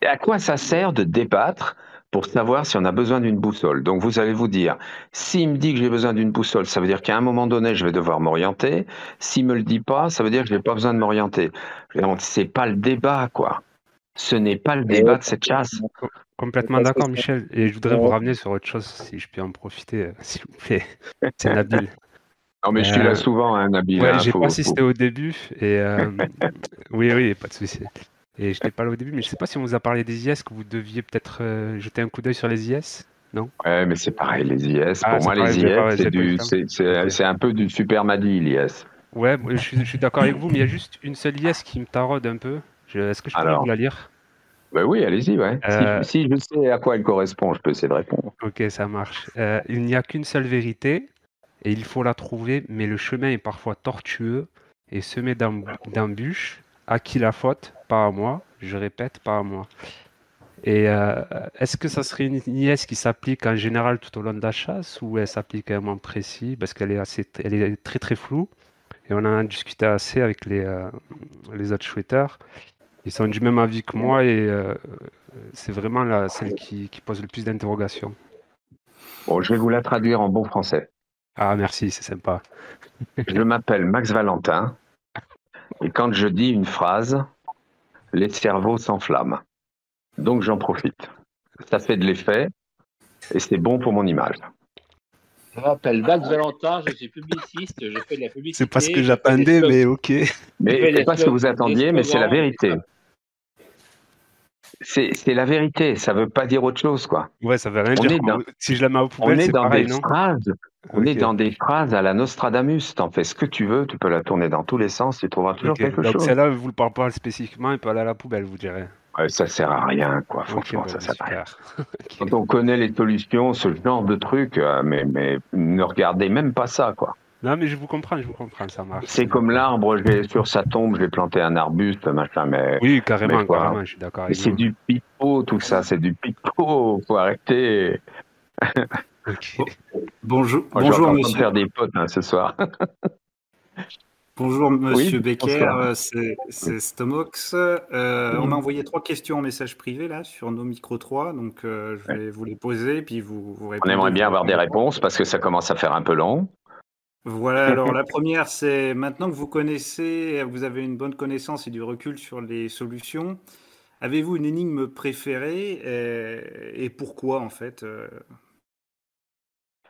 Et à quoi ça sert de débattre pour savoir si on a besoin d'une boussole? Donc vous allez vous dire, s'il me dit que j'ai besoin d'une boussole, ça veut dire qu'à un moment donné, je vais devoir m'orienter. S'il me le dit pas, ça veut dire que je n'ai pas besoin de m'orienter. C'est pas le débat, quoi. Ce n'est pas le débat de cette chasse. Complètement d'accord, Michel. Et je voudrais vous ramener sur autre chose, si je peux en profiter, s'il vous plaît. C'est Nabil. Non, mais je suis là souvent, hein, Nabil. Ouais, hein, j'ai pas assisté au début. Et oui, pas de souci. Et je n'étais pas là au début, mais je sais pas si on vous a parlé des IS, que vous deviez peut-être jeter un coup d'œil sur les IS, non? Ouais, mais c'est pareil, les IS. Ah, Pour moi, pareil, les IS, Ok. c'est un peu du super Madi, l'IS. Ouais, moi, je suis d'accord avec vous, mais il y a juste une seule IS qui me taraude un peu. Est-ce que je pourrais vous la lire? Ben oui, allez-y, ouais. Si je sais à quoi elle correspond, je peux essayer de répondre. Ok, ça marche. Il n'y a qu'une seule vérité, et il faut la trouver, mais le chemin est parfois tortueux et semé d'embûches. À qui la faute? Pas à moi. Je répète, pas à moi. Et est-ce que ça serait une IS qui s'applique en général tout au long de la chasse, ou elle s'applique à un moment précis, parce qu'elle est, elle est très très floue, et on en a discuté assez avec les autres shooters. Ils sont du même avis que moi, et c'est vraiment celle qui pose le plus d'interrogations. Bon, je vais vous la traduire en bon français. Ah, merci, c'est sympa. Je m'appelle Max Valentin, et quand je dis une phrase, les cerveaux s'enflamment. Donc j'en profite. Ça fait de l'effet, et c'est bon pour mon image. Je m'appelle Max Valentin, je suis publiciste, je fais de la publicité. C'est pas ce que j'attendais, mais ok. Mais c'est pas ce que vous attendiez, mais c'est la vérité. C'est la vérité, ça veut pas dire autre chose, quoi. Ouais, ça veut rien dire. Si je la mets au poubelle, c'est pareil, non? On est dans des phrases à la Nostradamus. T'en fais ce que tu veux, tu peux la tourner dans tous les sens, tu trouveras toujours quelque chose. Donc celle-là, vous ne parlez pas spécifiquement, elle peut aller à la poubelle, vous direz. Ouais, ça sert à rien, quoi. Franchement, ça sert à rien. Okay. Quand on connaît les solutions, ce genre de truc, mais ne regardez même pas ça, quoi. Non, mais je vous comprends, ça marche. C'est comme l'arbre, sur sa tombe, je vais planter un arbuste, machin, mais... Oui, carrément, je suis d'accord avec vous. C'est du pipeau, tout ça, c'est du pipeau, faut arrêter. Okay. Bonjour, Moi, bonjour je vais monsieur. faire des potes ce soir. Bonjour monsieur Becker, bonsoir. c'est Stomox. On m'a envoyé 3 questions en message privé là sur nos micros 3, donc je vais vous les poser puis vous répondez. On aimerait bien avoir des réponses parce que ça commence à faire un peu long. Voilà, alors la première c'est maintenant que vous connaissez, vous avez une bonne connaissance et du recul sur les solutions, avez-vous une énigme préférée et pourquoi en fait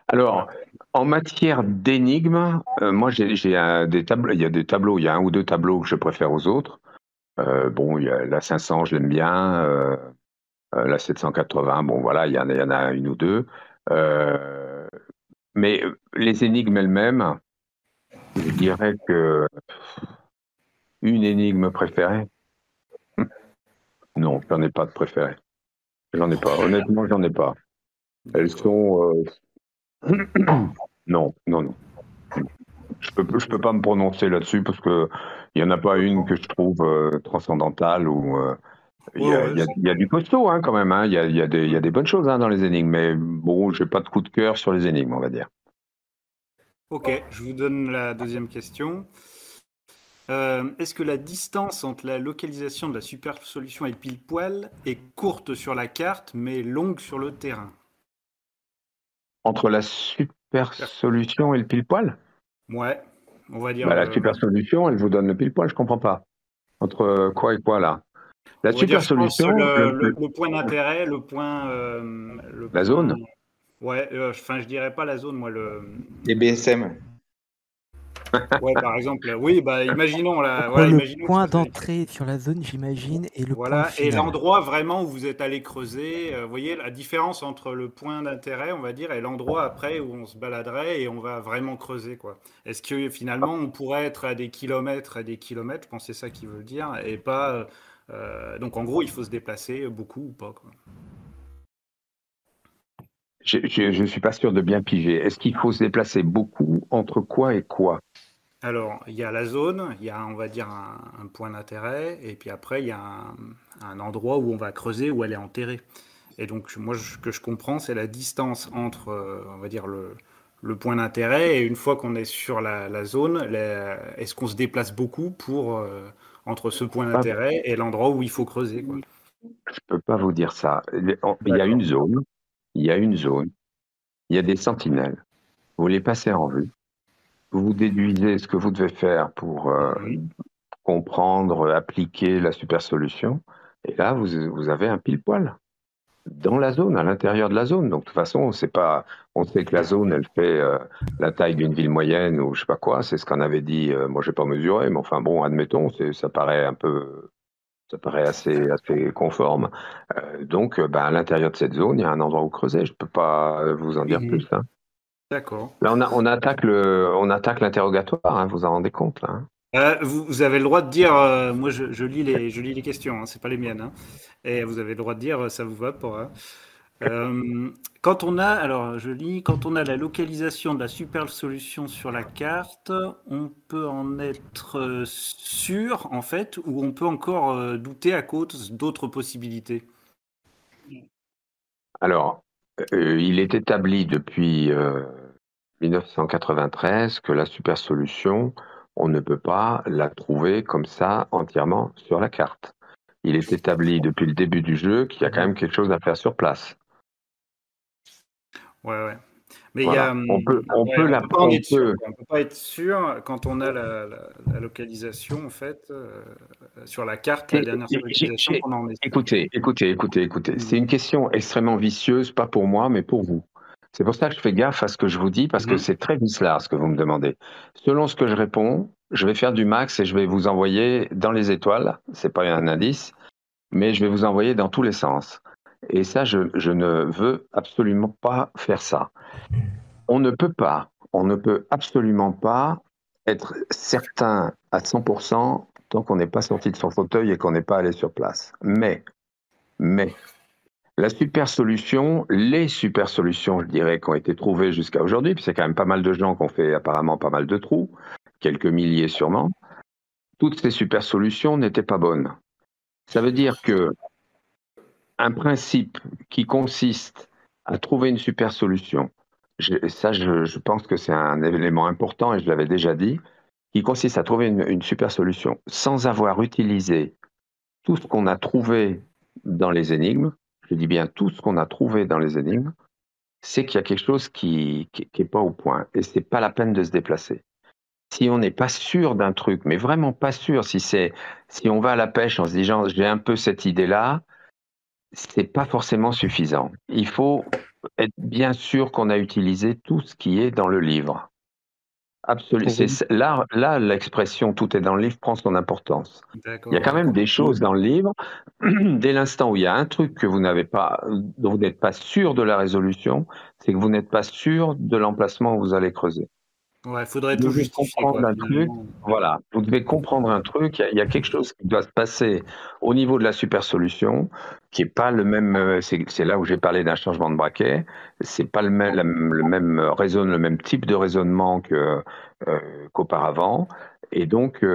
Alors, en matière d'énigmes, moi j'ai des tableaux, il y a des tableaux, il y a 1 ou 2 tableaux que je préfère aux autres. Bon, il y a la 500, je l'aime bien, la 780, bon voilà, il y en a 1 ou 2. Mais les énigmes elles-mêmes, je dirais que une énigme préférée, non, j'en ai pas de préférée. J'en ai pas, honnêtement, j'en ai pas. Elles sont... Non, non, non. Je peux pas me prononcer là-dessus parce que il y en a pas une que je trouve transcendantale ou il y a du costaud hein, quand même. Hein. Il y a des bonnes choses hein, dans les énigmes, mais bon, j'ai pas de coup de cœur sur les énigmes, on va dire. Ok, je vous donne la deuxième question. Est-ce que la distance entre la localisation de la super solution et le pile poil est courte sur la carte mais longue sur le terrain? Entre la super solution et le pile poil? Ouais, on va dire. La super solution, elle vous donne le pile poil, je comprends pas. Entre quoi et quoi là? La super solution, le point d'intérêt, le point. La zone? Ouais, enfin, je dirais pas la zone, moi. Les BSM. Ouais, par exemple. Oui, bah, imaginons là. Voilà, le point d'entrée sur la zone, j'imagine, et le point final. Et l'endroit vraiment où vous êtes allé creuser. Vous voyez la différence entre le point d'intérêt, on va dire, et l'endroit après où on se baladerait et on va vraiment creuser, quoi. Est-ce que finalement on pourrait être à des kilomètres et des kilomètres, je pense que c'est ça qu'il veut dire, et pas. Donc en gros, il faut se déplacer beaucoup ou pas, quoi. Je suis pas sûr de bien piger. Est-ce qu'il faut se déplacer beaucoup entre quoi et quoi? Alors, il y a la zone, il y a, on va dire, un point d'intérêt, et puis après, il y a un endroit où on va creuser, où elle est enterrée. Et donc, moi, ce que je comprends, c'est la distance entre, on va dire, le point d'intérêt, et une fois qu'on est sur la zone, est-ce qu'on se déplace beaucoup entre ce point d'intérêt et l'endroit où il faut creuser, quoi. Je peux pas vous dire ça. Il y a une zone, il y a des sentinelles. Vous les passez en vue. Vous déduisez ce que vous devez faire pour comprendre, appliquer la super solution. Et là, vous avez un pile poil dans la zone, à l'intérieur de la zone. Donc, de toute façon, on sait que la zone, elle fait la taille d'une ville moyenne ou je sais pas quoi. C'est ce qu'on avait dit. Moi, j'ai pas mesuré, mais enfin bon, admettons, ça paraît assez conforme. Donc, à l'intérieur de cette zone, il y a un endroit où creuser. Je peux pas vous en dire plus. Hein. D'accord. Là, on attaque l'interrogatoire, hein, vous en rendez compte, là, hein. Vous avez le droit de dire, moi je lis les questions, hein, c'est pas les miennes, hein, et vous avez le droit de dire, ça vous va pas. Hein. Quand on a la localisation de la super solution sur la carte, on peut en être sûr, en fait, ou on peut encore douter à cause d'autres possibilités? Alors, il est établi depuis 1993 que la super solution, on ne peut pas la trouver comme ça entièrement sur la carte. Il est établi depuis le début du jeu qu'il y a quand même quelque chose à faire sur place. Ouais. Mais voilà. il y a, on peut pas être sûr quand on a la localisation en fait sur la carte, la dernière localisation qu'on en est. Écoutez. C'est une question extrêmement vicieuse, pas pour moi, mais pour vous. C'est pour ça que je fais gaffe à ce que je vous dis, parce que c'est très vicelard ce que vous me demandez. Selon ce que je réponds, je vais faire du max et je vais vous envoyer dans les étoiles. C'est pas un indice, mais je vais vous envoyer dans tous les sens. Et ça, je ne veux absolument pas faire ça. On ne peut absolument pas être certain à 100% tant qu'on n'est pas sorti de son fauteuil et qu'on n'est pas allé sur place. Mais, la super solution, les super solutions, je dirais, qui ont été trouvées jusqu'à aujourd'hui, puis c'est quand même pas mal de gens qui ont fait apparemment pas mal de trous, quelques milliers sûrement, toutes ces super solutions n'étaient pas bonnes. Ça veut dire que un principe qui consiste à trouver une super solution, je pense que c'est un élément important et je l'avais déjà dit, qui consiste à trouver une super solution sans avoir utilisé tout ce qu'on a trouvé dans les énigmes, je dis bien tout ce qu'on a trouvé dans les énigmes, c'est qu'il y a quelque chose qui est pas au point et c'est pas la peine de se déplacer. Si on n'est pas sûr d'un truc, mais vraiment pas sûr, si on va à la pêche en se disant j'ai un peu cette idée-là, c'est pas forcément suffisant. Il faut être bien sûr qu'on a utilisé tout ce qui est dans le livre. Absolument. Là, l'expression tout est dans le livre prend son importance. Il y a quand même des choses dans le livre. Dès l'instant où il y a un truc que dont vous n'êtes pas sûr de la résolution, c'est que vous n'êtes pas sûr de l'emplacement où vous allez creuser. Ouais, faudrait Vous tout devez justifier, comprendre quoi, un truc, finalement. voilà, vous devez comprendre un truc, il y a quelque chose qui doit se passer au niveau de la super solution, qui est pas le même, c'est là où j'ai parlé d'un changement de braquet, c'est pas le même, le même type de raisonnement qu'auparavant, et donc,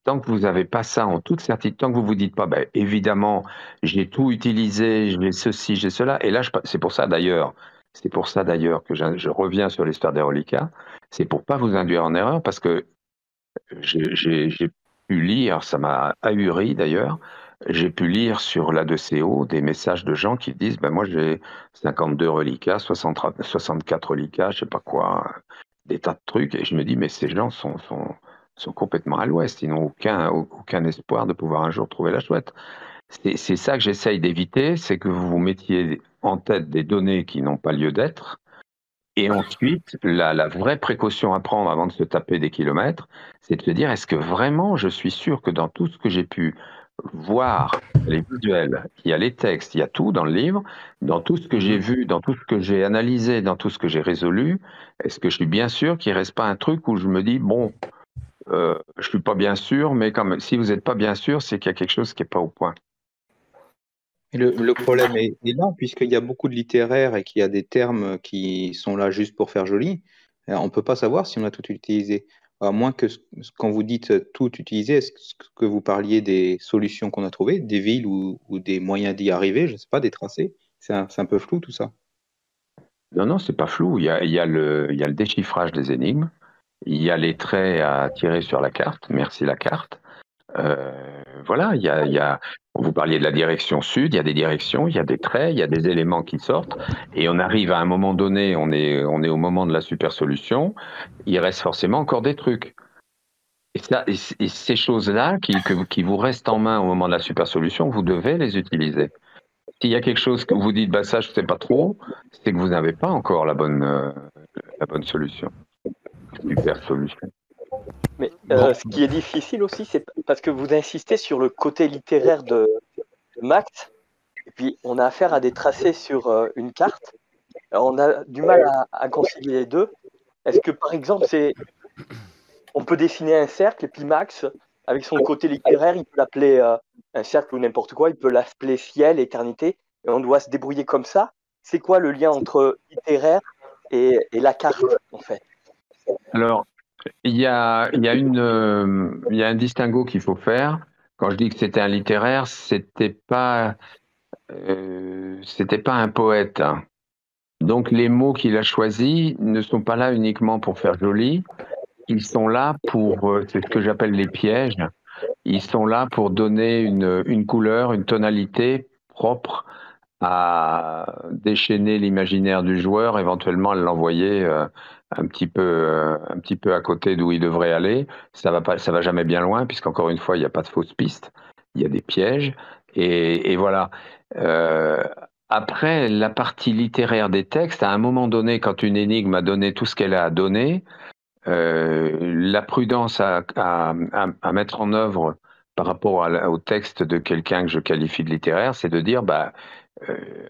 tant que vous n'avez pas ça en toute certitude, tant que vous vous dites pas, ben, évidemment, j'ai tout utilisé, j'ai ceci, j'ai cela, et là, c'est pour ça d'ailleurs que je reviens sur l'histoire des reliquats. C'est pour pas vous induire en erreur, parce que j'ai pu lire, ça m'a ahuri d'ailleurs, j'ai pu lire sur l'A2CO des messages de gens qui disent ben moi j'ai 52 reliquats, 64 reliquats, je sais pas quoi, des tas de trucs, et je me dis mais ces gens sont complètement à l'ouest, ils n'ont aucun espoir de pouvoir un jour trouver la chouette. C'est ça que j'essaye d'éviter, c'est que vous vous mettiez en tête des données qui n'ont pas lieu d'être. Et ensuite, la vraie précaution à prendre avant de se taper des kilomètres, c'est de se dire, est-ce que vraiment je suis sûr que dans tout ce que j'ai pu voir, les visuels, il y a les textes, il y a tout dans le livre, dans tout ce que j'ai vu, dans tout ce que j'ai analysé, dans tout ce que j'ai résolu, est-ce que je suis bien sûr qu'il ne reste pas un truc où je me dis, bon, je suis pas bien sûr, mais quand même, si vous n'êtes pas bien sûr, c'est qu'il y a quelque chose qui n'est pas au point. Et le problème est là, puisqu'il y a beaucoup de littéraires et qu'il y a des termes qui sont là juste pour faire joli, on ne peut pas savoir si on a tout utilisé. À moins que quand vous dites tout utiliser, est-ce que vous parliez des solutions qu'on a trouvées, des villes ou des moyens d'y arriver, je ne sais pas, des tracés? C'est un peu flou tout ça. Non, c'est pas flou. Il y a le déchiffrage des énigmes, il y a les traits à tirer sur la carte, merci la carte. Voilà, vous parliez de la direction sud, il y a des directions, il y a des traits, il y a des éléments qui sortent, et on arrive à un moment donné, on est au moment de la super solution, il reste forcément encore des trucs. Et ces choses-là qui vous restent en main au moment de la super solution, vous devez les utiliser. S'il y a quelque chose que vous dites, bah ça je sais pas trop, c'est que vous n'avez pas encore la bonne solution, super solution. Mais ce qui est difficile aussi, c'est parce que vous insistez sur le côté littéraire de Max, et puis on a affaire à des tracés sur une carte. Alors, on a du mal à concilier les deux. Est-ce que par exemple, on peut dessiner un cercle, et puis Max, avec son côté littéraire, il peut l'appeler un cercle ou n'importe quoi, il peut l'appeler ciel, éternité, et on doit se débrouiller comme ça. C'est quoi le lien entre littéraire et la carte, en fait? Alors, il y a un distinguo qu'il faut faire. Quand je dis que c'était un littéraire, c'était pas un poète. Donc les mots qu'il a choisis ne sont pas là uniquement pour faire joli. Ils sont là pour, c'est ce que j'appelle les pièges. Ils sont là pour donner une couleur, une tonalité propre à déchaîner l'imaginaire du joueur, éventuellement à l'envoyer un petit peu à côté d'où il devrait aller. Ça va jamais bien loin, puisqu'encore une fois, il n'y a pas de fausses pistes, il y a des pièges, et voilà. Après, la partie littéraire des textes, à un moment donné, quand une énigme a donné tout ce qu'elle a à donner, la prudence à mettre en œuvre par rapport au texte de quelqu'un que je qualifie de littéraire, c'est de dire,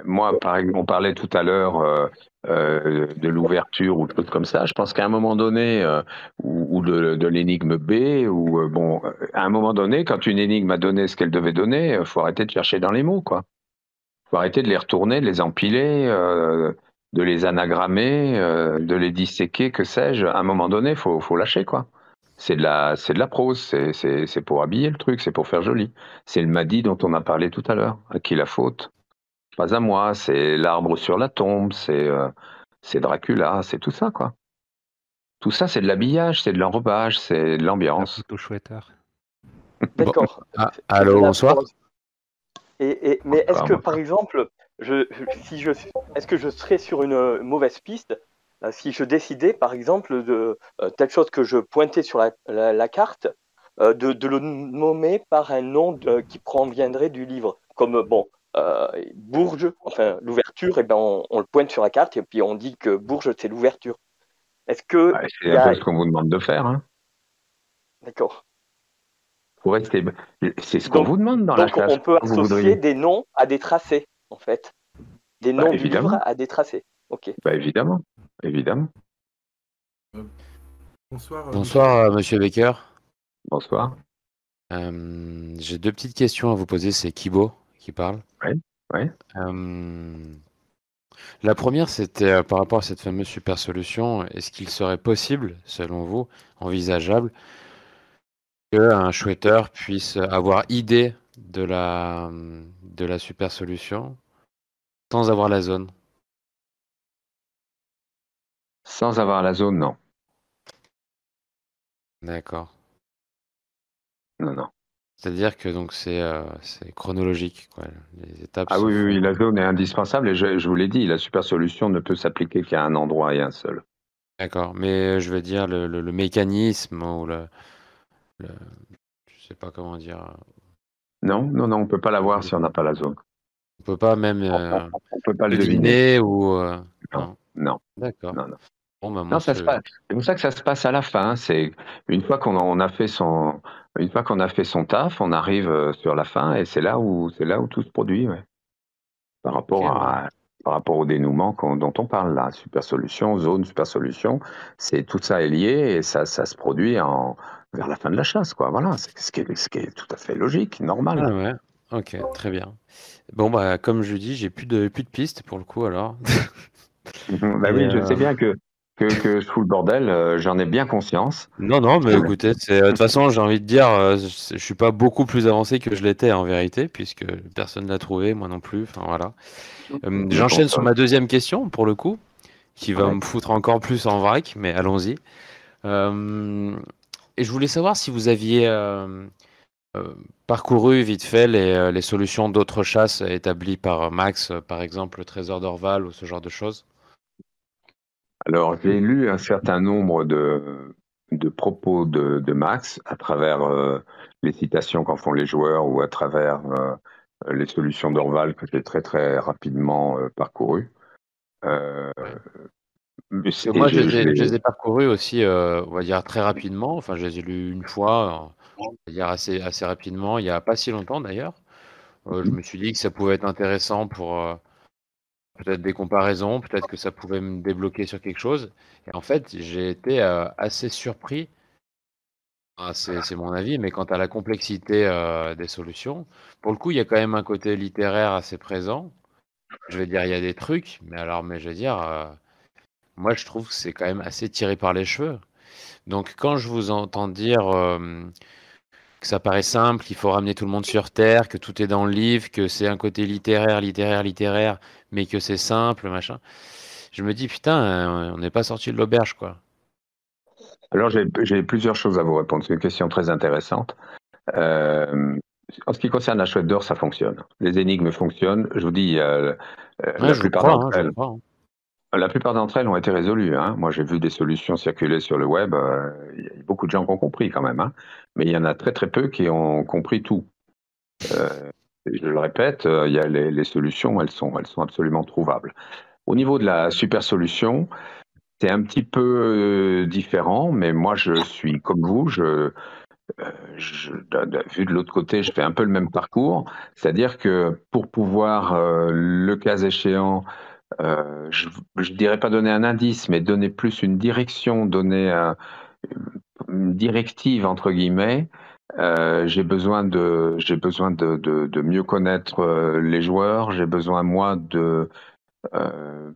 moi, par exemple, on parlait tout à l'heure de l'ouverture ou de choses comme ça. Je pense qu'à un moment donné, ou de l'énigme B, à un moment donné, quand une énigme a donné ce qu'elle devait donner, il faut arrêter de chercher dans les mots, quoi. Il faut arrêter de les retourner, de les empiler, de les anagrammer, de les disséquer, que sais-je. À un moment donné, faut lâcher, quoi. C'est de la prose, c'est pour habiller le truc, c'est pour faire joli. C'est le Mahdi dont on a parlé tout à l'heure. À qui la faute? Pas à moi, c'est l'arbre sur la tombe, c'est Dracula, c'est tout ça, quoi. Tout ça, c'est de l'habillage, c'est de l'enrobage, c'est de l'ambiance. Plutôt chouetteur. D'accord. Allô, bonsoir. Mais est-ce que, par exemple, est-ce que je serais sur une mauvaise piste si je décidais, par exemple, de telle chose que je pointais sur la carte, de le nommer par un nom qui proviendrait du livre, comme Bourges, enfin l'ouverture, et ben on le pointe sur la carte et puis on dit que Bourges c'est l'ouverture. Est-ce que c'est un peu ce qu'on vous demande de faire, hein. D'accord. C'est ce qu'on vous demande dans la classe. Donc on peut associer des noms à des tracés, en fait. Des noms du livre à des tracés. Ok. Évidemment. Bonsoir, Bonsoir, Monsieur Baker. Bonsoir. J'ai deux petites questions à vous poser. C'est Kibo qui parle. Oui, oui. La première, c'était par rapport à cette fameuse super solution. Est-ce qu'il serait possible, selon vous, envisageable, qu'un chouetteur puisse avoir idée de la super solution sans avoir la zone? Sans avoir la zone, non. D'accord. Non, non. C'est-à-dire que donc c'est chronologique, quoi. Les étapes Ah se oui, oui, font. la zone est indispensable et je vous l'ai dit, la super solution ne peut s'appliquer qu'à un endroit et un seul. D'accord. Mais je veux dire le mécanisme ou je sais pas comment dire. Non, non, non, on ne peut pas l'avoir si on n'a pas la zone. On peut pas même On peut pas le deviner deviner. ou Non, non, D'accord. non, non. Bon bah moi Non, ça se passe. C'est pour ça que ça se passe à la fin. C'est une fois qu'on a fait son taf, on arrive sur la fin et c'est là où tout se produit, ouais. Par rapport au dénouement dont on parle là, super solution, zone, super solution, c'est tout ça est lié et ça se produit vers la fin de la chasse, quoi. Voilà, c'est ce qui est tout à fait logique, normal. Ah ouais. Ok, très bien. Bon bah comme je dis, j'ai plus de pistes pour le coup alors. Bah Et, oui, je sais bien que je fous le bordel, j'en ai bien conscience. Non, mais écoutez, de toute façon, j'ai envie de dire, je suis pas beaucoup plus avancé que je l'étais en vérité, puisque personne l'a trouvé, moi non plus. Enfin voilà. J'enchaîne sur ma deuxième question pour le coup, qui va Ouais. me foutre encore plus en vrac, mais allons-y. Et je voulais savoir si vous aviez parcouru vite fait les solutions d'autres chasses établies par Max, par exemple le trésor d'Orval ou ce genre de choses. Alors, j'ai lu un certain nombre de propos de Max à travers les citations qu'en font les joueurs ou à travers les solutions d'Orval que j'ai très très rapidement parcourues. Parce que moi, je les ai parcourus aussi, on va dire très rapidement. Enfin, je les ai lus une fois, on va dire assez rapidement, il n'y a pas si longtemps d'ailleurs. Je me suis dit que ça pouvait être intéressant pour peut-être des comparaisons, peut-être que ça pouvait me débloquer sur quelque chose. Et en fait, j'ai été assez surpris. C'est mon avis, mais quant à la complexité des solutions, pour le coup, il y a quand même un côté littéraire assez présent. Je vais dire, il y a des trucs, mais je veux dire, moi, je trouve que c'est quand même assez tiré par les cheveux. Donc, quand je vous entends dire que ça paraît simple, qu'il faut ramener tout le monde sur Terre, que tout est dans le livre, que c'est un côté littéraire, mais que c'est simple, machin, je me dis, putain, on n'est pas sorti de l'auberge, quoi. Alors, j'ai plusieurs choses à vous répondre. C'est une question très intéressante. En ce qui concerne la chouette d'or, ça fonctionne. Les énigmes fonctionnent. Je vous dis, la plupart d'entre elles. La plupart d'entre elles ont été résolues, hein. Moi, j'ai vu des solutions circuler sur le web. Il y a beaucoup de gens qui ont compris quand même, hein. Mais il y en a très très peu qui ont compris tout. Je le répète, il y a les solutions, elles sont absolument trouvables. Au niveau de la super solution, c'est un petit peu différent, mais moi, je suis comme vous. Vu de l'autre côté, je fais un peu le même parcours. C'est-à-dire que pour pouvoir, le cas échéant, je ne dirais pas donner un indice, mais donner plus une direction, donner une directive entre guillemets. J'ai besoin de mieux connaître les joueurs. J'ai besoin moi de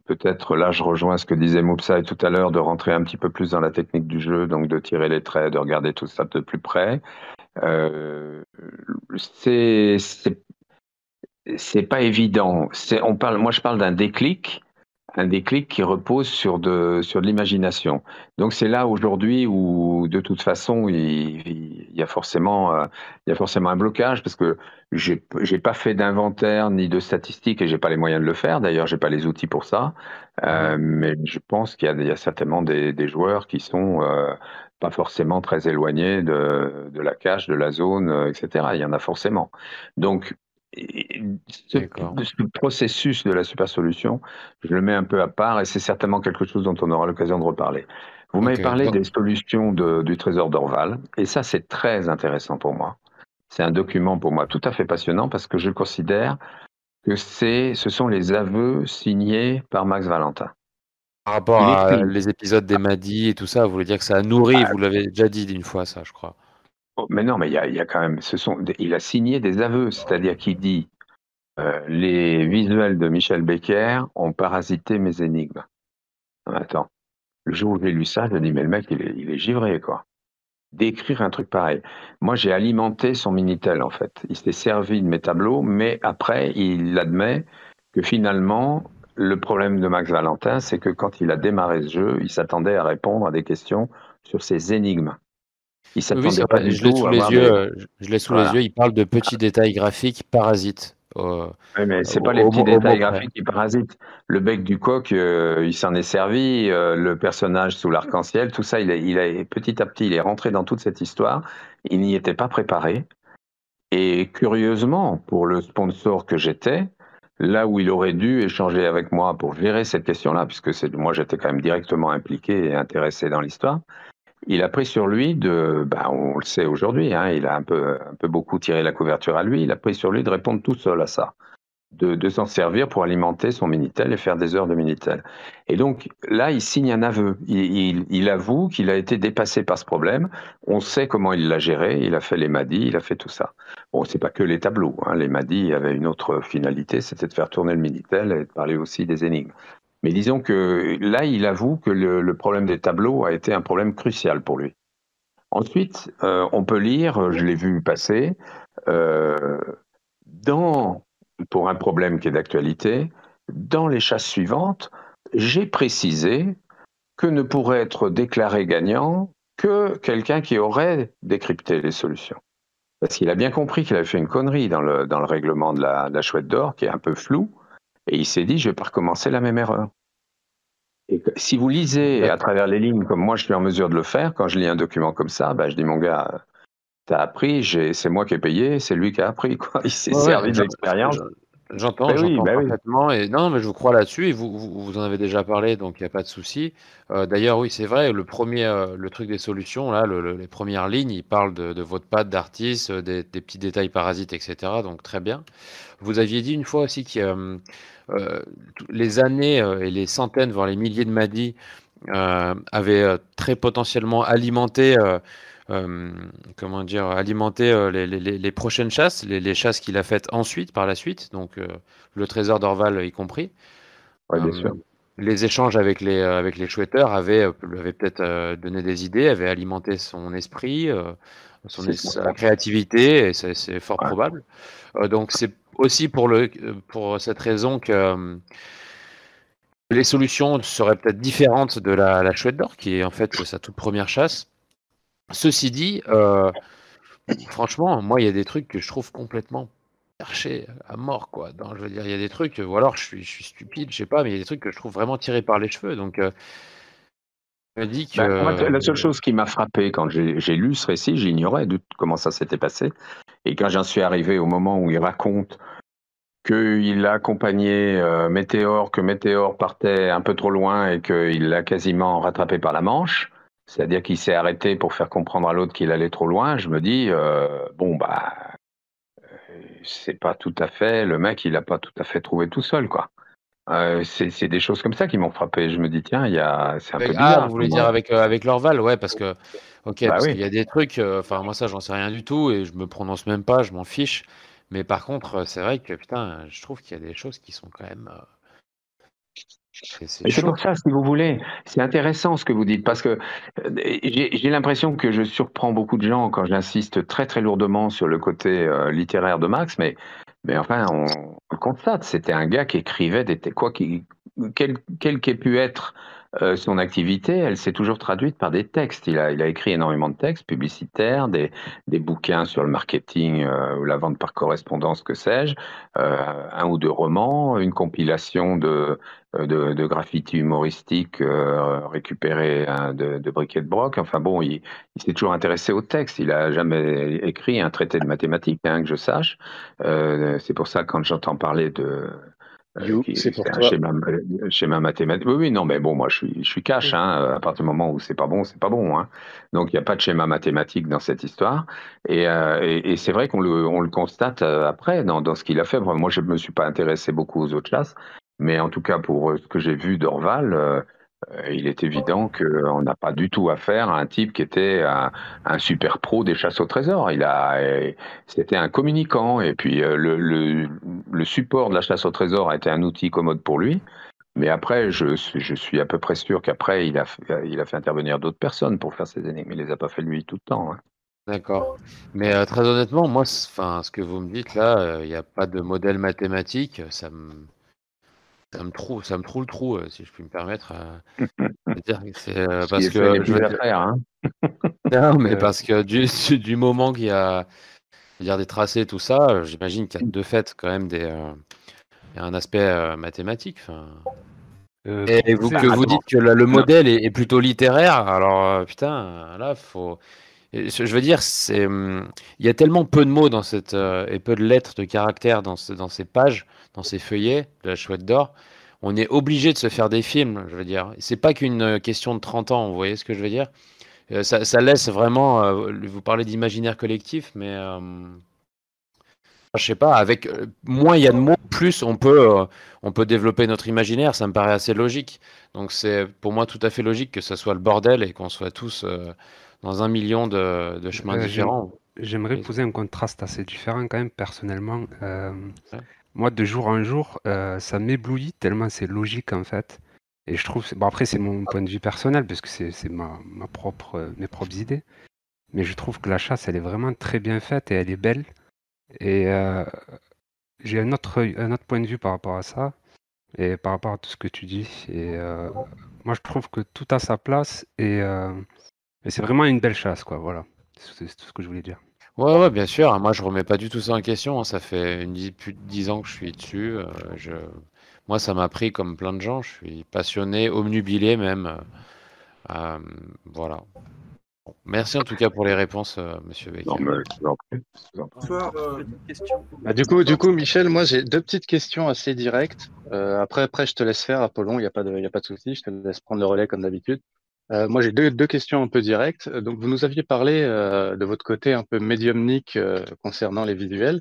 peut-être là je rejoins ce que disait Moopsai tout à l'heure, de rentrer un petit peu plus dans la technique du jeu, donc de tirer les traits, de regarder tout ça de plus près. C'est pas évident. Moi je parle d'un déclic. Un déclic qui repose sur de l'imagination. Donc c'est là aujourd'hui où de toute façon il y a forcément un blocage parce que j'ai pas fait d'inventaire ni de statistiques et j'ai pas les moyens de le faire. D'ailleurs j'ai pas les outils pour ça. Mais je pense qu'il y a certainement des joueurs qui sont pas forcément très éloignés de la cache, de la zone, etc. Il y en a forcément. Donc ce processus de la super solution, je le mets un peu à part et c'est certainement quelque chose dont on aura l'occasion de reparler. Vous m'avez parlé des solutions du trésor d'Orval et ça c'est très intéressant pour moi. C'est un document pour moi tout à fait passionnant parce que je considère que ce sont les aveux signés par Max Valentin. Par rapport Il à écrit. les épisodes des Madi et tout ça, vous voulez dire que ça a nourri, vous l'avez déjà dit d'une fois, ça, je crois. Oh, mais non, mais il y a quand même, il a signé des aveux, c'est-à-dire qu'il dit les visuels de Michel Becker ont parasité mes énigmes. Non, attends, le jour où j'ai lu ça, je dis mais le mec il est givré quoi. D'écrire un truc pareil. Moi j'ai alimenté son Minitel en fait. Il s'est servi de mes tableaux, mais après il admet que finalement le problème de Max Valentin, c'est que quand il a démarré ce jeu, il s'attendait à répondre à des questions sur ses énigmes. Il Oui, s'attendait c'est pas vrai, du je l'ai tout sous à les avoir yeux, des. je l'ai sous les Voilà. yeux, il parle de petits détails graphiques parasites, Oui, mais c'est pas les au petits mot détails près. graphiques qui parasitent. Le bec du coq, il s'en est servi. Le personnage sous l'arc-en-ciel, tout ça, petit à petit, il est rentré dans toute cette histoire. Il n'y était pas préparé. Et curieusement, pour le sponsor que j'étais, là où il aurait dû échanger avec moi pour gérer cette question-là, puisque moi j'étais quand même directement impliqué et intéressé dans l'histoire, il a pris sur lui on le sait aujourd'hui, hein, il a un peu beaucoup tiré la couverture à lui, il a pris sur lui de répondre tout seul à ça, de s'en servir pour alimenter son Minitel et faire des heures de Minitel. Et donc là, il signe un aveu. Il avoue qu'il a été dépassé par ce problème. On sait comment il l'a géré. Il a fait les MADI, il a fait tout ça. Bon, c'est pas que les tableaux. Hein. Les MADI avaient une autre finalité, c'était de faire tourner le Minitel et de parler aussi des énigmes. Mais disons que là, il avoue que le problème des tableaux a été un problème crucial pour lui. Ensuite, on peut lire, je l'ai vu passer, pour un problème qui est d'actualité, dans les chasses suivantes, j'ai précisé que ne pourrait être déclaré gagnant que quelqu'un qui aurait décrypté les solutions. Parce qu'il a bien compris qu'il avait fait une connerie dans le règlement de la chouette d'or, qui est un peu flou, et il s'est dit, je ne vais pas recommencer la même erreur. Et si vous lisez à travers les lignes, comme moi je suis en mesure de le faire, quand je lis un document comme ça, je dis, mon gars, t'as appris, c'est moi qui ai payé, c'est lui qui a appris, quoi. Il s'est Ouais, servi de l'expérience. j'entends Oui, parfaitement. Et non, mais je vous crois là-dessus. Et vous en avez déjà parlé, donc il n'y a pas de souci. D'ailleurs, oui, c'est vrai. Le truc des solutions, là, les premières lignes, il parle de votre patte d'artiste, des petits détails parasites, etc. Donc très bien. Vous aviez dit une fois aussi que les années et les centaines, voire les milliers de Madi avaient très potentiellement alimenté. Comment dire, alimenter les prochaines chasses, les chasses qu'il a faites ensuite, par la suite, donc le trésor d'Orval y compris. Oui, bien sûr. Les échanges avec les chouetteurs avaient peut-être donné des idées, avaient alimenté son esprit, sa créativité, et c'est fort probable. Donc c'est aussi pour cette raison que les solutions seraient peut-être différentes de la chouette d'or, qui est en fait sa toute première chasse. Ceci dit, franchement, moi, il y a des trucs que je trouve complètement perchés à mort, quoi. Je veux dire, il y a des trucs, ou alors je suis stupide, je sais pas, mais il y a des trucs que je trouve vraiment tirés par les cheveux. Donc, je me dis Moi, que. la seule chose qui m'a frappé quand j'ai lu ce récit, j'ignorais comment ça s'était passé. Et quand j'en suis arrivé au moment où il raconte qu'il a accompagné Météor, que Météor partait un peu trop loin et qu'il l'a quasiment rattrapé par la manche, c'est-à-dire qu'il s'est arrêté pour faire comprendre à l'autre qu'il allait trop loin, je me dis, c'est pas tout à fait, le mec, il n'a pas tout à fait trouvé tout seul, quoi. C'est des choses comme ça qui m'ont frappé. Je me dis, tiens, c'est un peu bizarre. Vous voulez dire avec l'Orval, ouais, parce que. Ok, Bah parce oui. qu'il y a des trucs, enfin, moi, ça, j'en sais rien du tout et je me prononce même pas, je m'en fiche. Mais par contre, c'est vrai que, putain, je trouve qu'il y a des choses qui sont quand même. C'est Mais c'est chaud. pour ça, si vous voulez, c'est intéressant ce que vous dites, parce que j'ai l'impression que je surprends beaucoup de gens quand j'insiste très très lourdement sur le côté littéraire de Max, mais enfin, on le constate, c'était un gars qui écrivait quelle qu'ait pu être son activité, elle s'est toujours traduite par des textes. Il a écrit énormément de textes publicitaires, des bouquins sur le marketing ou la vente par correspondance, que sais-je, un ou deux romans, une compilation de graffiti humoristique récupéré de Briquet de Broc. Enfin bon, il s'est toujours intéressé au texte. Il n'a jamais écrit un traité de mathématiques, que je sache. C'est pour ça, quand j'entends parler de c'est pour un toi. schéma mathématique. Oui, non, mais bon, moi, je suis cash. Hein, à partir du moment où c'est pas bon, c'est pas bon. Hein. Donc, il n'y a pas de schéma mathématique dans cette histoire. Et c'est vrai qu'on le constate après dans ce qu'il a fait. Moi, je ne me suis pas intéressé beaucoup aux autres chasses. Mais en tout cas, pour ce que j'ai vu d'Orval, Il est évident qu'on n'a pas du tout affaire à un type qui était un super pro des chasses au trésor. C'était un communicant, et puis le support de la chasse au trésor a été un outil commode pour lui. Mais après, je suis à peu près sûr qu'après, il a fait intervenir d'autres personnes pour faire ses énigmes. Il les a pas fait lui tout le temps, hein. D'accord. Mais très honnêtement, moi, ce que vous me dites là, il n'y a pas de modèle mathématique, ça me trouve le trou, si je puis me permettre. C'est-à-dire que c'est parce que je veux dire, faire, hein. non, mais parce que du moment qu'il y a, je veux dire, des tracés, tout ça, j'imagine qu'il y a de fait quand même il y a un aspect mathématique. Et vous dites que le modèle est plutôt littéraire, alors putain, là, faut. Je veux dire, il y a tellement peu de mots dans et peu de lettres, de caractères dans ces pages, dans ces feuillets de la Chouette d'Or. On est obligé de se faire des films, je veux dire. C'est pas qu'une question de 30 ans, vous voyez ce que je veux dire? Ça laisse vraiment. Vous parlez d'imaginaire collectif, mais je sais pas, avec moins il y a de mots, plus on peut développer notre imaginaire. Ça me paraît assez logique. Donc c'est pour moi tout à fait logique que ça soit le bordel et qu'on soit tous dans 1 million de chemins différents. J'aimerais poser un contraste assez différent quand même, personnellement. Moi, de jour en jour, ça m'éblouit tellement c'est logique en fait. Et je trouve, bon après c'est mon point de vue personnel parce que c'est mes propres idées. Mais je trouve que la chasse, elle est vraiment très bien faite et elle est belle. Et j'ai un autre point de vue par rapport à ça et par rapport à tout ce que tu dis. Et moi, je trouve que tout a sa place et c'est vraiment une belle chasse, quoi. Voilà, c'est tout ce que je voulais dire. Ouais, bien sûr. Moi, je remets pas du tout ça en question, hein. Ça fait plus de 10 ans que je suis dessus. Moi, ça m'a pris comme plein de gens. Je suis passionné, obnubilé même. Voilà. Bon, merci en tout cas pour les réponses, Monsieur Becker. Du coup, Michel, moi j'ai 2 petites questions assez directes. Après, je te laisse faire, Apollon, il y a pas de souci, je te laisse prendre le relais comme d'habitude. Moi j'ai deux questions un peu directes. Donc vous nous aviez parlé de votre côté un peu médiumnique concernant les visuels.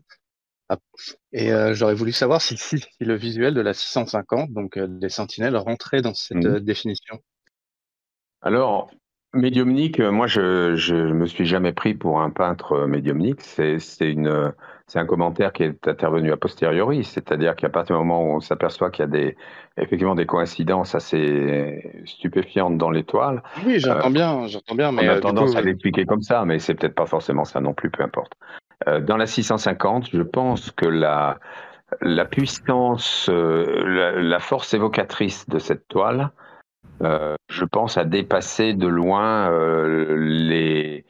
Et j'aurais voulu savoir si le visuel de la 650, donc des sentinelles, rentrait dans cette définition. Alors, médiumnique, moi je me suis jamais pris pour un peintre médiumnique. C'est un commentaire qui est intervenu a posteriori, c'est-à-dire qu'à partir du moment où on s'aperçoit qu'il y a effectivement des coïncidences assez stupéfiantes dans l'étoile. Oui, j'entends bien, mais on a tendance à l'expliquer comme ça, mais c'est peut-être pas forcément ça non plus, peu importe. Dans la 650, je pense que la puissance, la force évocatrice de cette toile, je pense a dépassé de loin les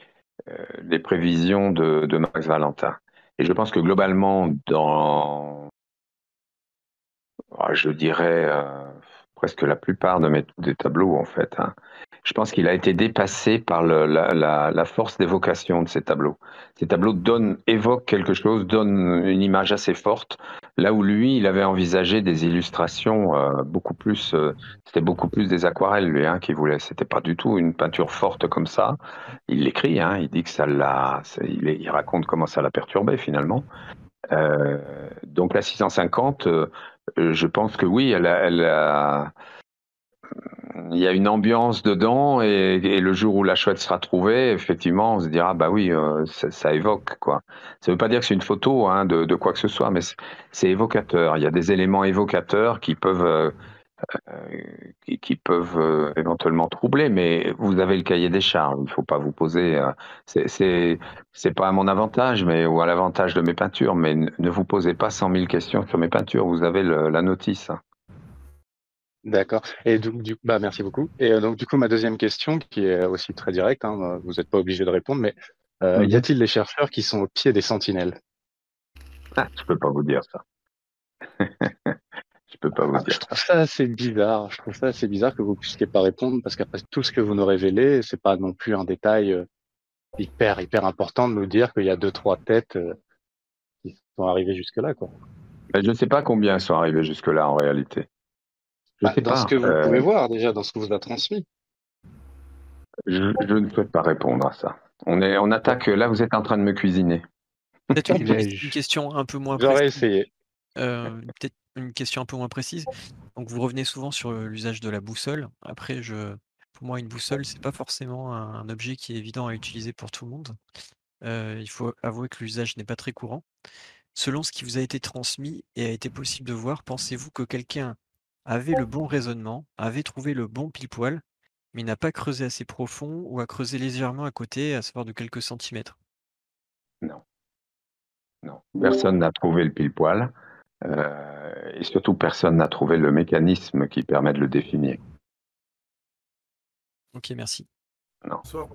prévisions de Max Valentin. Et je pense que globalement, je dirais presque la plupart des tableaux, en fait, hein, je pense qu'il a été dépassé par la force d'évocation de ces tableaux. Ces tableaux évoquent quelque chose, donnent une image assez forte, là où lui, il avait envisagé des illustrations beaucoup plus, c'était beaucoup plus des aquarelles, lui, hein, qu'il voulait. C'était pas du tout une peinture forte comme ça. Il l'écrit, hein, il dit que il raconte comment ça l'a perturbé finalement. Donc la 650, je pense que oui, il y a une ambiance dedans, et le jour où la chouette sera trouvée, effectivement, on se dira, bah oui, ça évoque, quoi. Ça ne veut pas dire que c'est une photo, hein, de quoi que ce soit, mais c'est évocateur. Il y a des éléments évocateurs qui peuvent éventuellement troubler, mais vous avez le cahier des charges. Il ne faut pas vous poser. C'est pas à mon avantage, ou à l'avantage de mes peintures, mais ne vous posez pas 100 000 questions sur mes peintures. Vous avez la notice. D'accord. Et merci beaucoup. Et donc, du coup, ma deuxième question, qui est aussi très directe, hein, vous n'êtes pas obligé de répondre, mais y a-t-il des chercheurs qui sont au pied des sentinelles? Je peux pas vous dire ça. Je peux pas vous dire. Je trouve ça assez bizarre. Je trouve ça assez bizarre que vous puissiez pas répondre, parce qu'après tout ce que vous nous révélez, c'est pas non plus un détail hyper important de nous dire qu'il y a 2-3 têtes qui sont arrivées jusque-là, quoi. Je ne sais pas combien sont arrivés jusque-là en réalité. Dans ce que vous pouvez voir déjà, dans ce que vous a transmis. Je ne souhaite pas répondre à ça. On attaque. Là, vous êtes en train de me cuisiner. Peut-être une question un peu moins précise. J'aurais essayé. Peut-être une question un peu moins précise. Donc vous revenez souvent sur l'usage de la boussole. Après, pour moi, une boussole, c'est pas forcément un objet qui est évident à utiliser pour tout le monde. Il faut avouer que l'usage n'est pas très courant. Selon ce qui vous a été transmis et a été possible de voir, pensez-vous que quelqu'un avait le bon raisonnement, avait trouvé le bon pile-poil, mais n'a pas creusé assez profond ou a creusé légèrement à côté, à savoir de quelques centimètres? Non, non. Personne n'a trouvé le pile-poil. Et surtout, personne n'a trouvé le mécanisme qui permet de le définir. Ok, merci. Non. Bonsoir,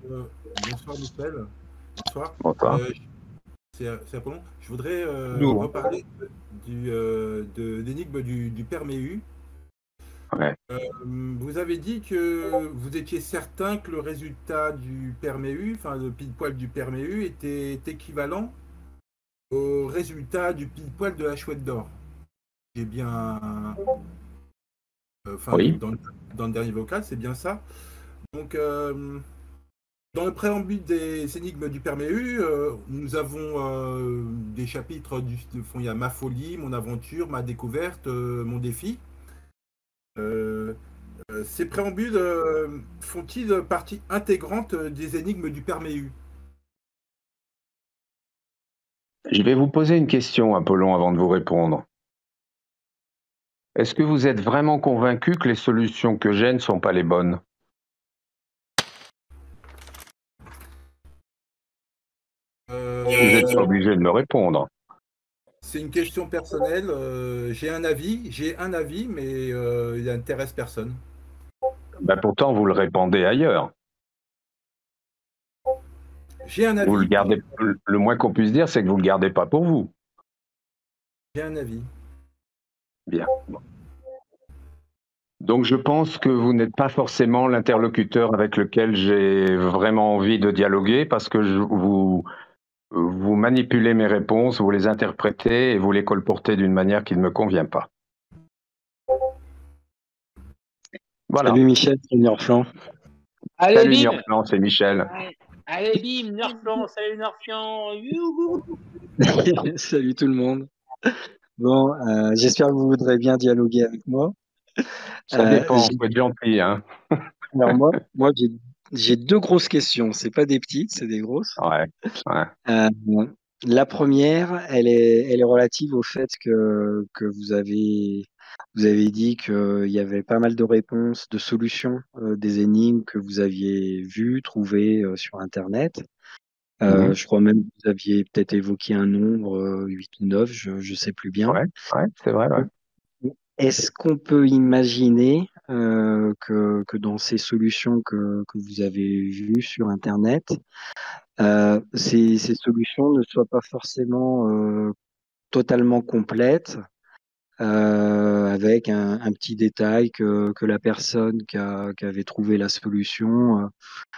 Michel. Bonsoir. Bonsoir. C'est Apollon. Je voudrais Nous, hein. reparler de l'énigme du Perméu. Ouais. Vous avez dit que vous étiez certain que le résultat du Perméu, enfin le pile-poil du Perméu, était équivalent au résultat du pile-poil de la chouette d'or. J'ai bien... Oui. Dans le dernier vocal, c'est bien ça. Donc, dans le préambule des énigmes du Perméu, nous avons des chapitres il y a ma folie, mon aventure, ma découverte, mon défi. Ces préambules font-ils partie intégrante des énigmes du Perméu? Je vais vous poser une question, Apollon, avant de vous répondre. Est-ce que vous êtes vraiment convaincu que les solutions que j'ai ne sont pas les bonnes? Vous n'êtes pas obligé de me répondre. C'est une question personnelle. J'ai un avis, mais il n'intéresse personne. Ben pourtant, vous le répandez ailleurs. J'ai un avis. Vous le gardez. Le moins qu'on puisse dire, c'est que vous ne le gardez pas pour vous. J'ai un avis. Bien. Donc je pense que vous n'êtes pas forcément l'interlocuteur avec lequel j'ai vraiment envie de dialoguer, parce que vous manipulez mes réponses, vous les interprétez et vous les colportez d'une manière qui ne me convient pas. Voilà. Salut Michel, c'est Norflan. Allez, Salut bim. Norflan, c'est Michel. Allez, bim, Norflan, salut Norflan. Youhou. Salut tout le monde. Bon, j'espère que vous voudrez bien dialoguer avec moi. Ça dépend, faut être gentil, hein. Alors moi j'ai deux grosses questions. C'est pas des petites, c'est des grosses. Ouais. La première, elle est relative au fait que vous avez dit qu'il y avait pas mal de réponses, de solutions des énigmes que vous aviez vues, trouvées sur Internet. Je crois même que vous aviez peut-être évoqué un nombre, 8 ou 9, je sais plus bien. Ouais, c'est vrai. Ouais. Est-ce qu'on peut imaginer que dans ces solutions que vous avez vues sur Internet, ces solutions ne soient pas forcément totalement complètes, avec un petit détail que la personne qui avait trouvé la solution,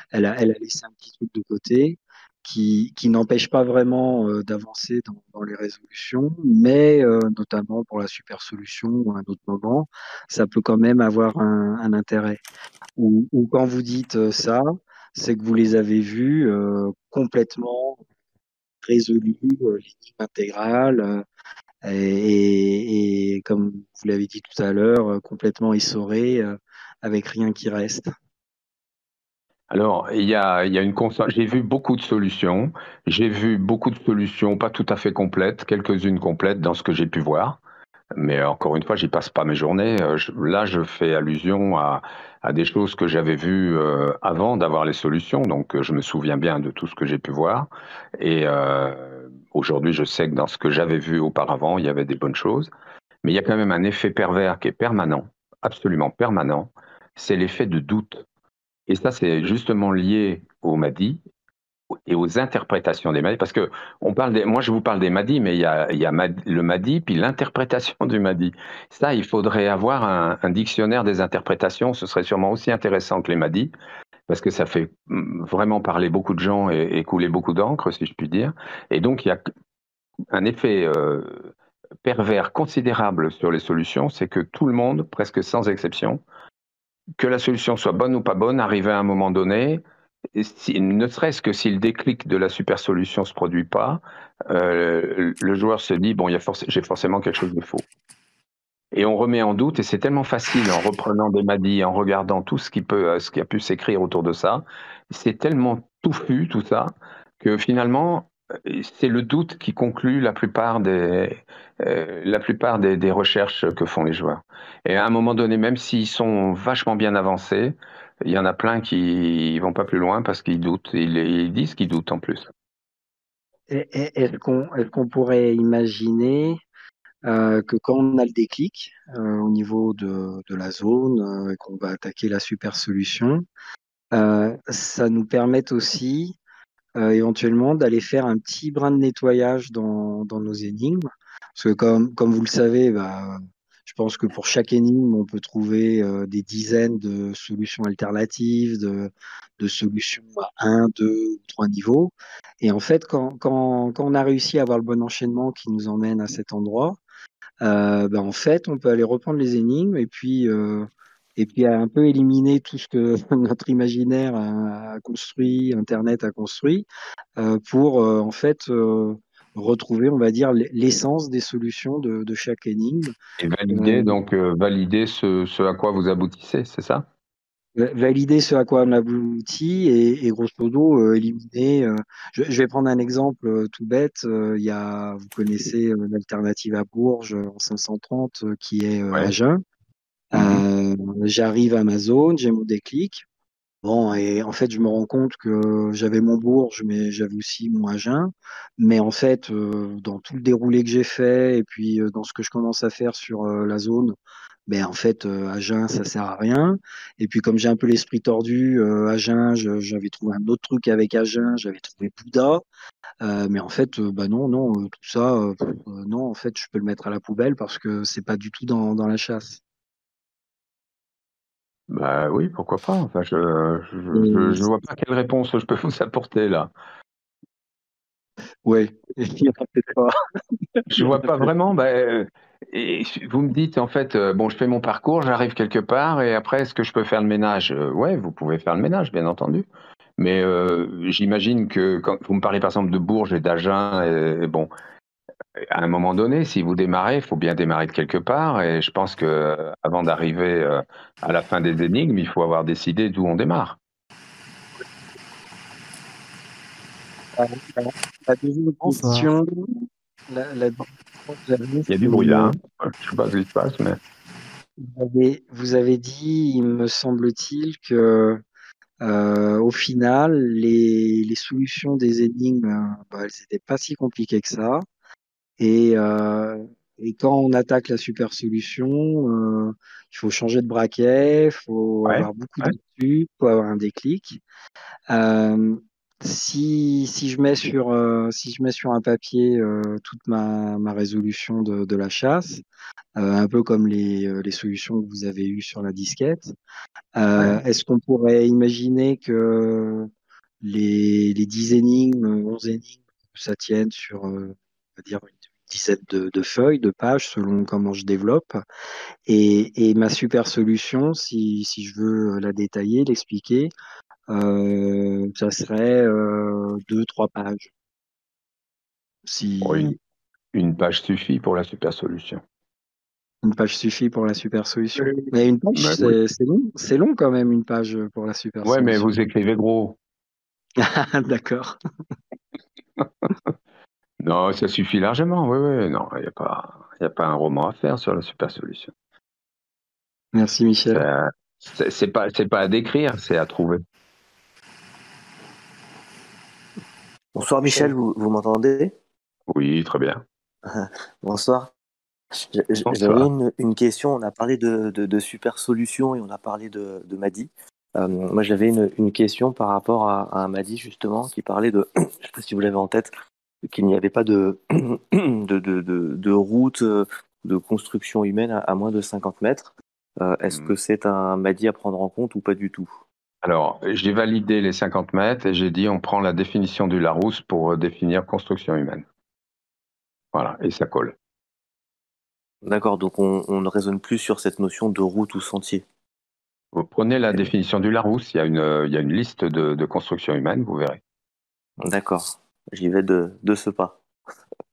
elle a laissé un petit truc de côté, qui n'empêche pas vraiment d'avancer dans les résolutions, mais notamment pour la super solution ou à un autre moment, ça peut quand même avoir un intérêt. Ou quand vous dites ça, c'est que vous les avez vus complètement résolus, l'énigme intégrale, et comme vous l'avez dit tout à l'heure, complètement essorés, avec rien qui reste. Alors, il y a une constante. J'ai vu beaucoup de solutions. J'ai vu beaucoup de solutions pas tout à fait complètes, quelques-unes complètes dans ce que j'ai pu voir. Mais encore une fois, j'y passe pas mes journées. Là, je fais allusion à des choses que j'avais vues avant d'avoir les solutions. Donc, je me souviens bien de tout ce que j'ai pu voir. Et aujourd'hui, je sais que dans ce que j'avais vu auparavant, il y avait des bonnes choses. Mais il y a quand même un effet pervers qui est permanent, absolument permanent. C'est l'effet de doute. Et ça, c'est justement lié au Mahdi et aux interprétations des Mahdi, parce que moi je vous parle des Mahdi, mais il y a le Mahdi puis l'interprétation du Mahdi. Ça, il faudrait avoir un dictionnaire des interprétations, ce serait sûrement aussi intéressant que les Mahdi, parce que ça fait vraiment parler beaucoup de gens et couler beaucoup d'encre, si je puis dire. Et donc il y a un effet pervers considérable sur les solutions, c'est que tout le monde, presque sans exception, que la solution soit bonne ou pas bonne, arrivé à un moment donné, ne serait-ce que si le déclic de la super solution ne se produit pas, le joueur se dit, bon, j'ai forcément quelque chose de faux. Et on remet en doute, et c'est tellement facile en reprenant des Maddy, en regardant tout ce qui a pu s'écrire autour de ça. C'est tellement touffu tout ça que finalement, c'est le doute qui conclut la plupart des recherches que font les joueurs. Et à un moment donné, même s'ils sont vachement bien avancés, il y en a plein qui vont pas plus loin parce qu'ils doutent. Ils disent qu'ils doutent en plus. Est-ce qu'on pourrait imaginer que quand on a le déclic au niveau de la zone et qu'on va attaquer la super solution, ça nous permette aussi éventuellement d'aller faire un petit brin de nettoyage dans nos énigmes. Parce que comme vous le savez, je pense que pour chaque énigme, on peut trouver des dizaines de solutions alternatives, de solutions à 1, 2 ou 3 niveaux. Et en fait, quand on a réussi à avoir le bon enchaînement qui nous emmène à cet endroit, en fait, on peut aller reprendre les énigmes et puis un peu éliminer tout ce que notre imaginaire a construit, Internet a construit, pour en fait retrouver, on va dire, l'essence des solutions de chaque énigme. Et valider ce à quoi vous aboutissez, c'est ça? Valider ce à quoi on aboutit et grosso modo éliminer. Je vais prendre un exemple tout bête. Vous connaissez l'alternative à Bourges en 530 qui est Agen. J'arrive à ma zone, j'ai mon déclic. Bon, et en fait, je me rends compte que j'avais mon Bourges, mais j'avais aussi mon Agen. Mais en fait, dans tout le déroulé que j'ai fait, et puis dans ce que je commence à faire sur la zone, en fait, Agen, ça sert à rien. Et puis, comme j'ai un peu l'esprit tordu, Agen, j'avais trouvé un autre truc avec Agen, j'avais trouvé Bouddha. Mais en fait, non, tout ça, non, en fait, je peux le mettre à la poubelle parce que c'est pas du tout dans la chasse. Bah oui, pourquoi pas. Enfin, je vois pas quelle réponse je peux vous apporter là. Oui, il y en a peut-être pas. Je vois pas vraiment. Et vous me dites en fait, bon, je fais mon parcours, j'arrive quelque part, et après, est-ce que je peux faire le ménage? Ouais, vous pouvez faire le ménage, bien entendu. Mais j'imagine que quand vous me parlez par exemple de Bourges et d'Agen, et bon, à un moment donné, si vous démarrez, il faut bien démarrer de quelque part. Et je pense que avant d'arriver à la fin des énigmes, il faut avoir décidé d'où on démarre. La deuxième question. Il y a du bruit là. Hein. Je ne sais pas ce qui se passe, mais. Vous avez dit, il me semble-t-il, que au final, les solutions des énigmes, elles n'étaient pas si compliquées que ça. Et quand on attaque la super solution, il faut changer de braquet, il faut avoir beaucoup d'actu, il faut avoir un déclic. Si je mets sur un papier toute ma résolution de la chasse, un peu comme les solutions que vous avez eues sur la disquette, est-ce qu'on pourrait imaginer que les 10 énigmes, 11 énigmes, ça tienne sur on va dire une dizaine de feuilles, de pages, selon comment je développe. Et ma super solution, si je veux la détailler, l'expliquer, ça serait 2-3 pages. Une page suffit pour la super solution. Une page suffit pour la super solution. Mais une page, c'est long. C'est long quand même, une page pour la super solution. Ouais, mais vous écrivez gros. D'accord. Non, ça suffit largement. Oui. Non, il n'y a pas un roman à faire sur la super solution. Merci, Michel. C'est pas à décrire, c'est à trouver. Bonsoir Michel, vous m'entendez? Oui, très bien. Bonsoir. J'avais une question. On a parlé de super solutions et on a parlé de Maddy. Moi, j'avais une question par rapport à un Maddy justement qui parlait de, je ne sais pas si vous l'avez en tête, qu'il n'y avait pas de route de construction humaine à moins de 50 mètres. Est-ce que c'est un Maddy à prendre en compte ou pas du tout? Alors, j'ai validé les 50 mètres et j'ai dit on prend la définition du Larousse pour définir construction humaine. Voilà, et ça colle. D'accord, donc on ne raisonne plus sur cette notion de route ou sentier. Vous prenez la définition du Larousse, il y a une liste de construction humaine, vous verrez. D'accord, j'y vais de ce pas.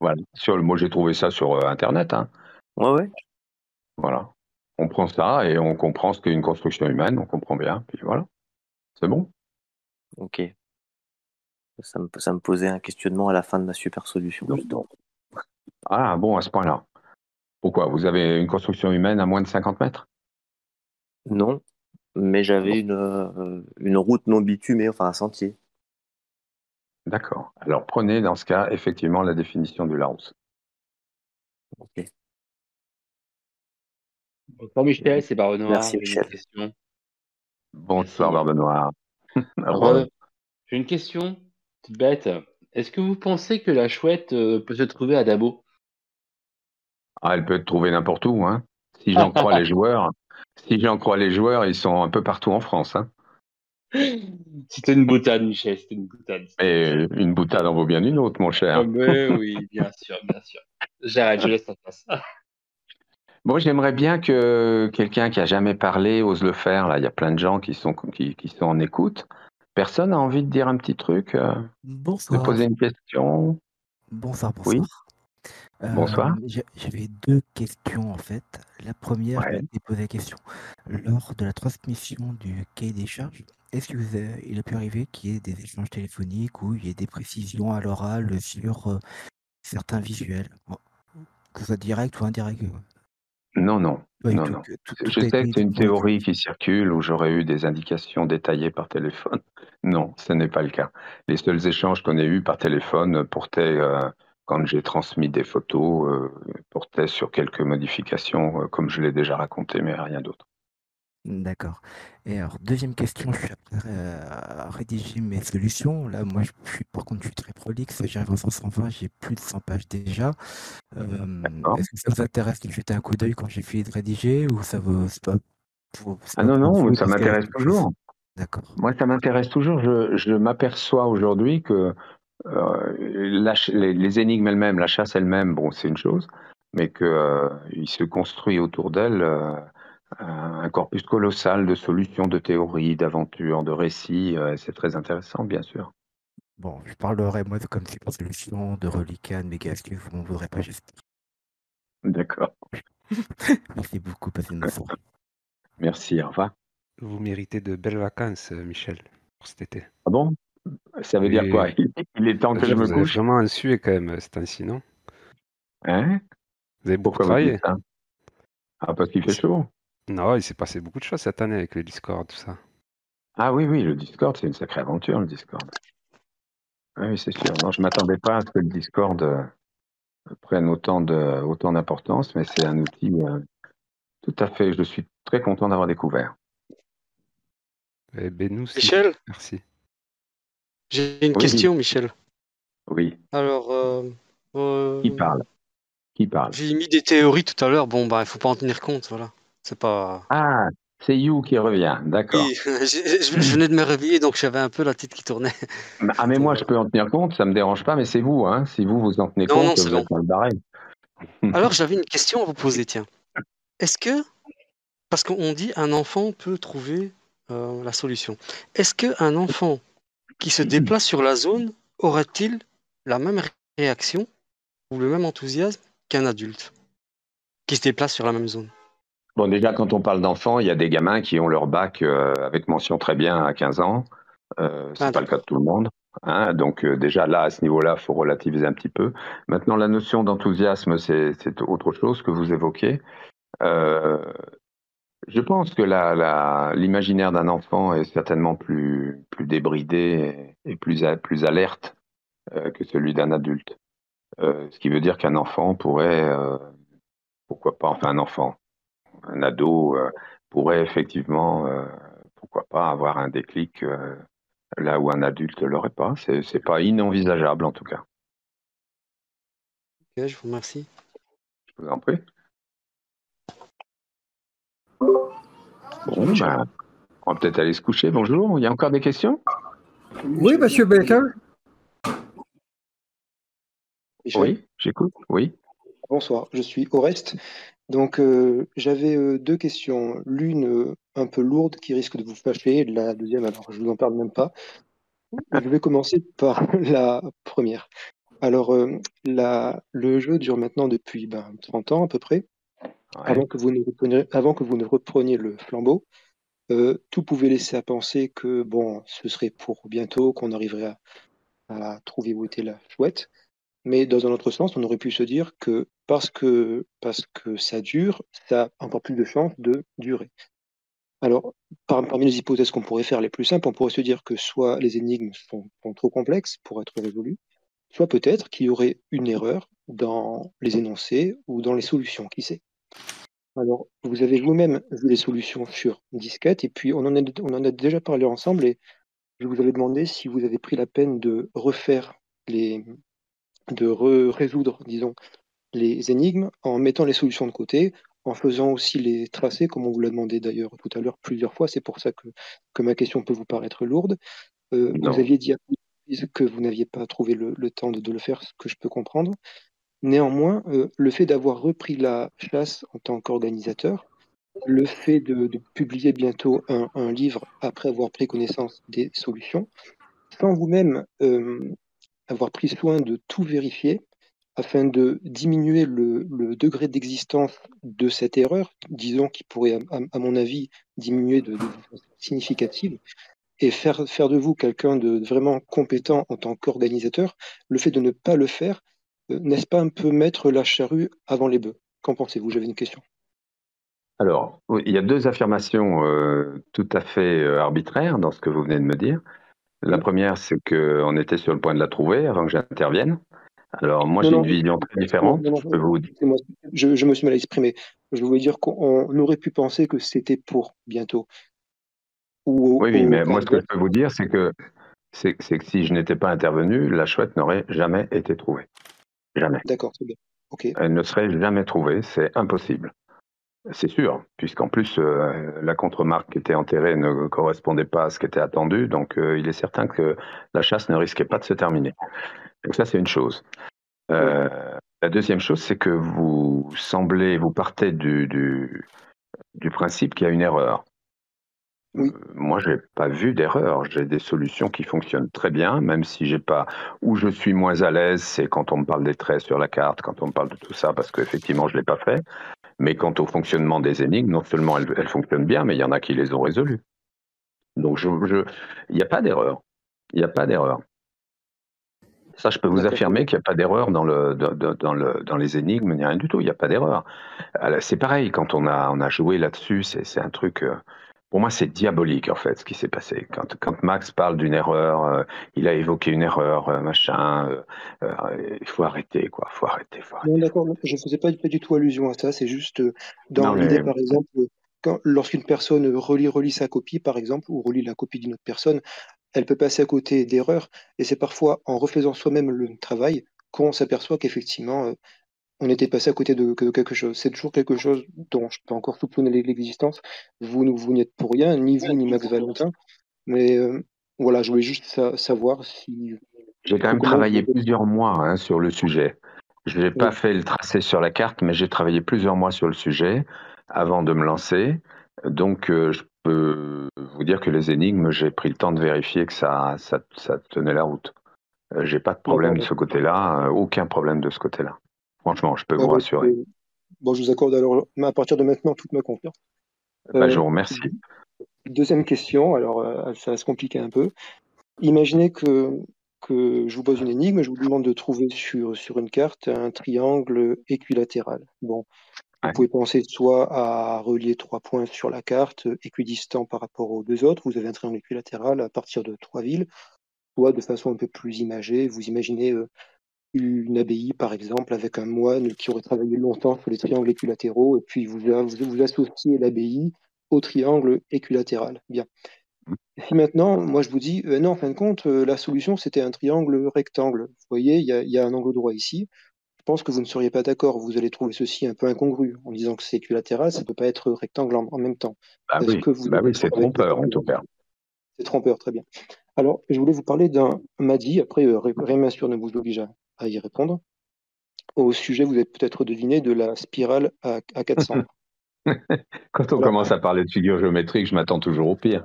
Voilà, moi j'ai trouvé ça sur Internet. Hein. Ouais. Voilà. On prend ça et on comprend ce qu'est une construction humaine, on comprend bien, puis voilà, c'est bon. Ok. Ça me posait un questionnement à la fin de ma super solution, justement. Ah bon, à ce point-là. Pourquoi? Vous avez une construction humaine à moins de 50 mètres? Non, mais j'avais une route non bitumée, enfin un sentier. D'accord. Alors prenez dans ce cas effectivement la définition du Larousse. Ok. Bonsoir Michel, c'est Barbe Noire, Merci, j'ai une Michel. question. Bonsoir Barbe Noire. J'ai une question toute bête. Est-ce que vous pensez que la chouette peut se trouver à Dabo? Ah, elle peut être trouvée n'importe où, hein. Si j'en crois les joueurs, ils sont un peu partout en France, hein. C'était une boutade, Michel, c'était une boutade. Et une boutade en vaut bien une autre, mon cher. Mais oui, bien sûr, bien sûr. J'arrête, je laisse la place. Bon, j'aimerais bien que quelqu'un qui a jamais parlé ose le faire. Là, il y a plein de gens qui sont en écoute. Personne n'a envie de dire un petit truc, de Bonsoir. poser une question? Bonsoir, Oui. bonsoir. Bonsoir. J'avais deux questions en fait. La première, je Ouais. m'étais posé la question. Lors de la transmission du cahier des charges, est-ce qu'il a pu arriver qu'il y ait des échanges téléphoniques où il y ait des précisions à l'oral sur certains visuels, que ce soit direct ou indirect? Non, non, Pas du non, tout, non. que tout Je a sais été que c'est une effectivement théorie qui circule où j'aurais eu des indications détaillées par téléphone. Non, ce n'est pas le cas. Les seuls échanges qu'on ait eus par téléphone portaient, quand j'ai transmis des photos, portaient sur quelques modifications, comme je l'ai déjà raconté, mais rien d'autre. D'accord. Et alors, deuxième question, je suis après à rédiger mes solutions. Là, moi, par contre, je suis très prolixe. J'arrive en 120, j'ai plus de 100 pages déjà. Est-ce que ça vous intéresse de jeter un coup d'œil quand j'ai fini de rédiger ou ça vous, c'est pas Ah non, pour non, vous ça parce qu'il reste m'intéresse quelque chose? toujours. D'accord. Moi, ça m'intéresse toujours. Je m'aperçois aujourd'hui que les énigmes elles-mêmes, la chasse elle-même, bon, c'est une chose, mais qu'il se construit autour d'elle un corpus colossal de solutions, de théories, d'aventures, de récits. C'est très intéressant, bien sûr. Bon, je parlerai moi de comme super solution, de reliquats, de méga astuces, vous m'en voudrez pas, j'espère. D'accord. Merci beaucoup, passez une bonne soirée. Merci, au revoir. Vous méritez de belles vacances, Michel, pour cet été. Ah bon? Ça veut dire quoi? Il est temps que je me Vous avez couche? vraiment en sué quand même, ce temps-ci, non? Hein? Vous avez beaucoup Pourquoi vous dites travaillé? ça? Ah, parce qu'il fait chaud. Non, il s'est passé beaucoup de choses cette année avec le Discord, tout ça. Ah oui, oui, le Discord, c'est une sacrée aventure, le Discord. Oui, c'est sûr. Non, je m'attendais pas à ce que le Discord prenne autant d'importance, mais c'est un outil tout à fait. Je suis très content d'avoir découvert. Eh ben nous aussi. Michel, Merci. j'ai une Oui, question, Michel. oui. Alors, Qui parle? Qui parle? j'ai mis des théories tout à l'heure. Bon, bah, il faut pas en tenir compte, voilà. C'est pas. Ah, c'est You qui revient. D'accord. Oui, je venais de me réveiller, donc j'avais un peu la tête qui tournait. Ah, mais Donc, moi, voilà. je peux en tenir compte, ça me dérange pas, mais c'est vous, hein. Si vous en tenez Non, non, compte, c'est vous êtes bon. dans le barème. Alors, j'avais une question à vous poser, tiens. Est-ce que, parce qu'on dit un enfant peut trouver la solution, est-ce qu'un enfant qui se déplace sur la zone aurait-il la même réaction ou le même enthousiasme qu'un adulte qui se déplace sur la même zone? Bon, déjà, quand on parle d'enfants, il y a des gamins qui ont leur bac avec mention très bien à 15 ans. C'est pas le cas de tout le monde. Hein. Donc déjà là, à ce niveau-là, il faut relativiser un petit peu. Maintenant, la notion d'enthousiasme, c'est autre chose que vous évoquez. Je pense que l'imaginaire d'un enfant est certainement plus débridé et plus alerte que celui d'un adulte. Ce qui veut dire qu'un enfant pourrait, pourquoi pas, enfin un enfant, un ado pourrait effectivement, pourquoi pas, avoir un déclic là où un adulte l'aurait pas. C'est pas inenvisageable en tout cas. Ok, je vous remercie. Je vous en prie. Bon, ben, on va peut-être aller se coucher. Bonjour. Il y a encore des questions? Oui, Monsieur Baker. Michel, Oui, j'écoute. Oui. bonsoir, je suis Oreste. Donc, j'avais deux questions. L'une un peu lourde qui risque de vous fâcher, et la deuxième, alors je vous en parle même pas. Je vais commencer par la première. Alors, le jeu dure maintenant depuis 30 ans à peu près. Avant que vous ne repreniez le flambeau, tout pouvait laisser à penser que bon, ce serait pour bientôt qu'on arriverait à trouver où était la chouette. Mais dans un autre sens, on aurait pu se dire que parce que ça dure, ça a encore plus de chances de durer. Alors, parmi les hypothèses qu'on pourrait faire les plus simples, on pourrait se dire que soit les énigmes sont trop complexes pour être résolues, soit peut-être qu'il y aurait une erreur dans les énoncés ou dans les solutions, qui sait. Alors, vous avez vous-même vu les solutions sur disquette, et puis on en a déjà parlé ensemble, et je vous avais demandé si vous avez pris la peine de résoudre, disons, les énigmes en mettant les solutions de côté, en faisant aussi les tracés, comme on vous l'a demandé d'ailleurs tout à l'heure plusieurs fois. C'est pour ça que ma question peut vous paraître lourde. Vous Non. aviez dit à plusieurs reprises que vous n'aviez pas trouvé le temps de le faire, ce que je peux comprendre. Néanmoins, le fait d'avoir repris la chasse en tant qu'organisateur, le fait de publier bientôt un livre après avoir pris connaissance des solutions, sans vous-même avoir pris soin de tout vérifier, afin de diminuer le degré d'existence de cette erreur, disons qui pourrait, à mon avis, diminuer de façon significative, et faire de vous quelqu'un de vraiment compétent en tant qu'organisateur, le fait de ne pas le faire, n'est-ce pas un peu mettre la charrue avant les bœufs? Qu'en pensez-vous? J'avais une question. Alors, oui, il y a deux affirmations tout à fait arbitraires dans ce que vous venez de me dire. La première, c'est qu'on était sur le point de la trouver avant que j'intervienne. Alors, moi, j'ai une vision très différente. Non, Je peux vous dire. c'est moi. Je me suis mal exprimé. Je voulais dire qu'on aurait pu penser que c'était pour bientôt. Oui, mais moi, ce que je peux vous dire, c'est que si je n'étais pas intervenu, la chouette n'aurait jamais été trouvée. Jamais. D'accord, c'est bien. Ok. Elle ne serait jamais trouvée, c'est impossible. C'est sûr, puisqu'en plus, la contre-marque qui était enterrée ne correspondait pas à ce qui était attendu, donc il est certain que la chasse ne risquait pas de se terminer. Donc ça, c'est une chose. La deuxième chose, c'est que vous partez du principe qu'il y a une erreur. Moi, j'ai pas vu d'erreur. J'ai des solutions qui fonctionnent très bien, même si j'ai pas. Où je suis moins à l'aise, c'est quand on me parle des traits sur la carte, quand on me parle de tout ça, parce qu'effectivement, je l'ai pas fait. Mais quant au fonctionnement des énigmes, non seulement elles fonctionnent bien, mais il y en a qui les ont résolues. Donc, il n'y a pas d'erreur. Il n'y a pas d'erreur. Ça, je peux vous affirmer qu'il n'y a pas d'erreur dans les énigmes, ni rien du tout. Il n'y a pas d'erreur. C'est pareil, quand on a joué là-dessus, c'est un truc. Pour moi, c'est diabolique, en fait, ce qui s'est passé. Quand Max parle d'une erreur, il a évoqué une erreur, machin. Il faut arrêter, quoi. Faut arrêter. Non, d'accord, je ne faisais pas du tout allusion à ça. C'est juste dans Non, l'idée, mais- par exemple, lorsqu'une personne relit sa copie, par exemple, ou relit la copie d'une autre personne, elle peut passer à côté d'erreurs. Et c'est parfois en refaisant soi-même le travail qu'on s'aperçoit qu'effectivement, on était passé à côté de quelque chose. C'est toujours quelque chose dont je peux encore soupçonner l'existence. Vous n'y êtes pour rien, ni vous, ni Max Valentin. Mais voilà, je voulais juste savoir si. J'ai quand même comment travaillé vous- plusieurs mois sur le sujet. Je n'ai pas fait le tracé sur la carte, mais j'ai travaillé plusieurs mois sur le sujet avant de me lancer. Donc, je peux vous dire que les énigmes, j'ai pris le temps de vérifier que ça tenait la route. J'ai pas de problème de ce côté-là, aucun problème de ce côté-là. Franchement, je peux vous rassurer. Bon, je vous accorde alors, à partir de maintenant, toute ma confiance. Je vous remercie. Deuxième question, alors ça va se compliquer un peu. Imaginez que je vous pose une énigme, je vous demande de trouver sur une carte un triangle équilatéral. Bon, vous pouvez penser soit à relier 3 points sur la carte, équidistants par rapport aux deux autres. Vous avez un triangle équilatéral à partir de 3 villes, soit de façon un peu plus imagée. Vous imaginez une abbaye, par exemple, avec un moine qui aurait travaillé longtemps sur les triangles équilatéraux, et puis vous associez l'abbaye au triangle équilatéral. Bien. Si maintenant, moi je vous dis, non, en fin de compte, la solution c'était un triangle rectangle. Vous voyez, il y a un angle droit ici. Je pense que vous ne seriez pas d'accord. Vous allez trouver ceci un peu incongru en disant que c'est équilatéral, ça ne peut pas être rectangle en même temps. Est-ce que vous êtes oui, c'est d'accord avec trompeur en tout cas. C'est trompeur, très bien. Alors, je voulais vous parler d'un Madi, après, rien bien sûr ne vous oblige à y répondre. Au sujet, vous avez peut-être deviné, de la spirale à 400. Quand on commence à parler de figures géométriques, je m'attends toujours au pire.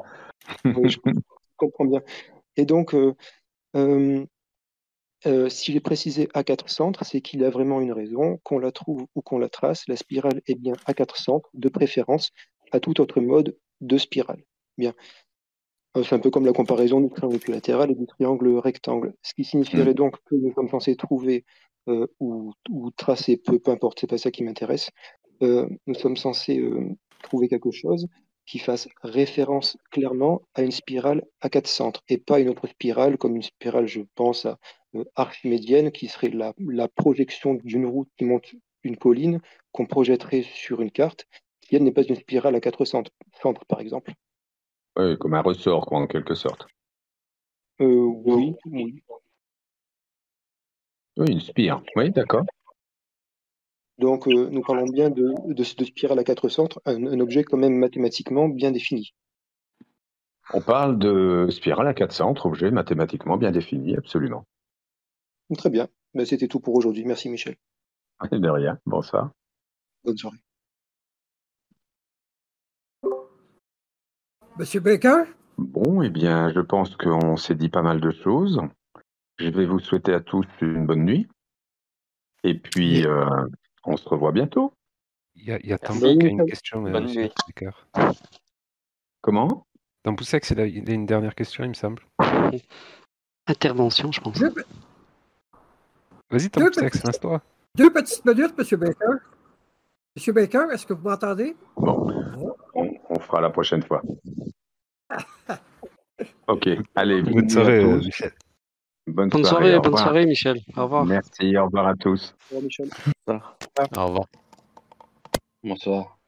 Oui, je comprends bien. Et donc, Si j'ai précisé à 4 centres, c'est qu'il y a vraiment une raison. Qu'on la trouve ou qu'on la trace, la spirale est bien à 4 centres, de préférence à tout autre mode de spirale. Bien. C'est un peu comme la comparaison du triangle équilatéral et du triangle rectangle. Ce qui signifierait donc que nous sommes censés trouver ou tracer, peu importe, c'est pas ça qui m'intéresse. Nous sommes censés trouver quelque chose qui fasse référence clairement à une spirale à 4 centres et pas une autre spirale comme une spirale, je pense, à archimédienne qui serait la projection d'une route qui monte une colline qu'on projetterait sur une carte qui, elle, n'est pas une spirale à 4 centres, par exemple. Oui, comme un ressort, quoi, en quelque sorte. Oui. Oui, une spire. Oui, d'accord. Donc, nous parlons bien de spirale à 4 centres, un objet quand même mathématiquement bien défini. On parle de spirale à 4 centres, objet mathématiquement bien défini, absolument. Très bien. Ben, c'était tout pour aujourd'hui. Merci, Michel. De rien. Bonsoir. Bonne soirée. Monsieur Baker? Bon, eh bien, je pense qu'on s'est dit pas mal de choses. Je vais vous souhaiter à tous une bonne nuit. Et puis, on se revoit bientôt. Il y a Tambou qui a une question, monsieur Baker. Comment? Tambousex, il a une dernière question, il me semble. Intervention, je pense. Vas-y, Tambousex, lance-toi. 2 petites minutes, monsieur Baker. Monsieur Baker, est-ce que vous m'entendez? Bon, on fera la prochaine fois. Ok, allez. Bonne soirée, Michel. Bonne soirée, Michel. Au revoir. Merci, au revoir à tous. Au revoir, Michel. Au revoir. Bonsoir.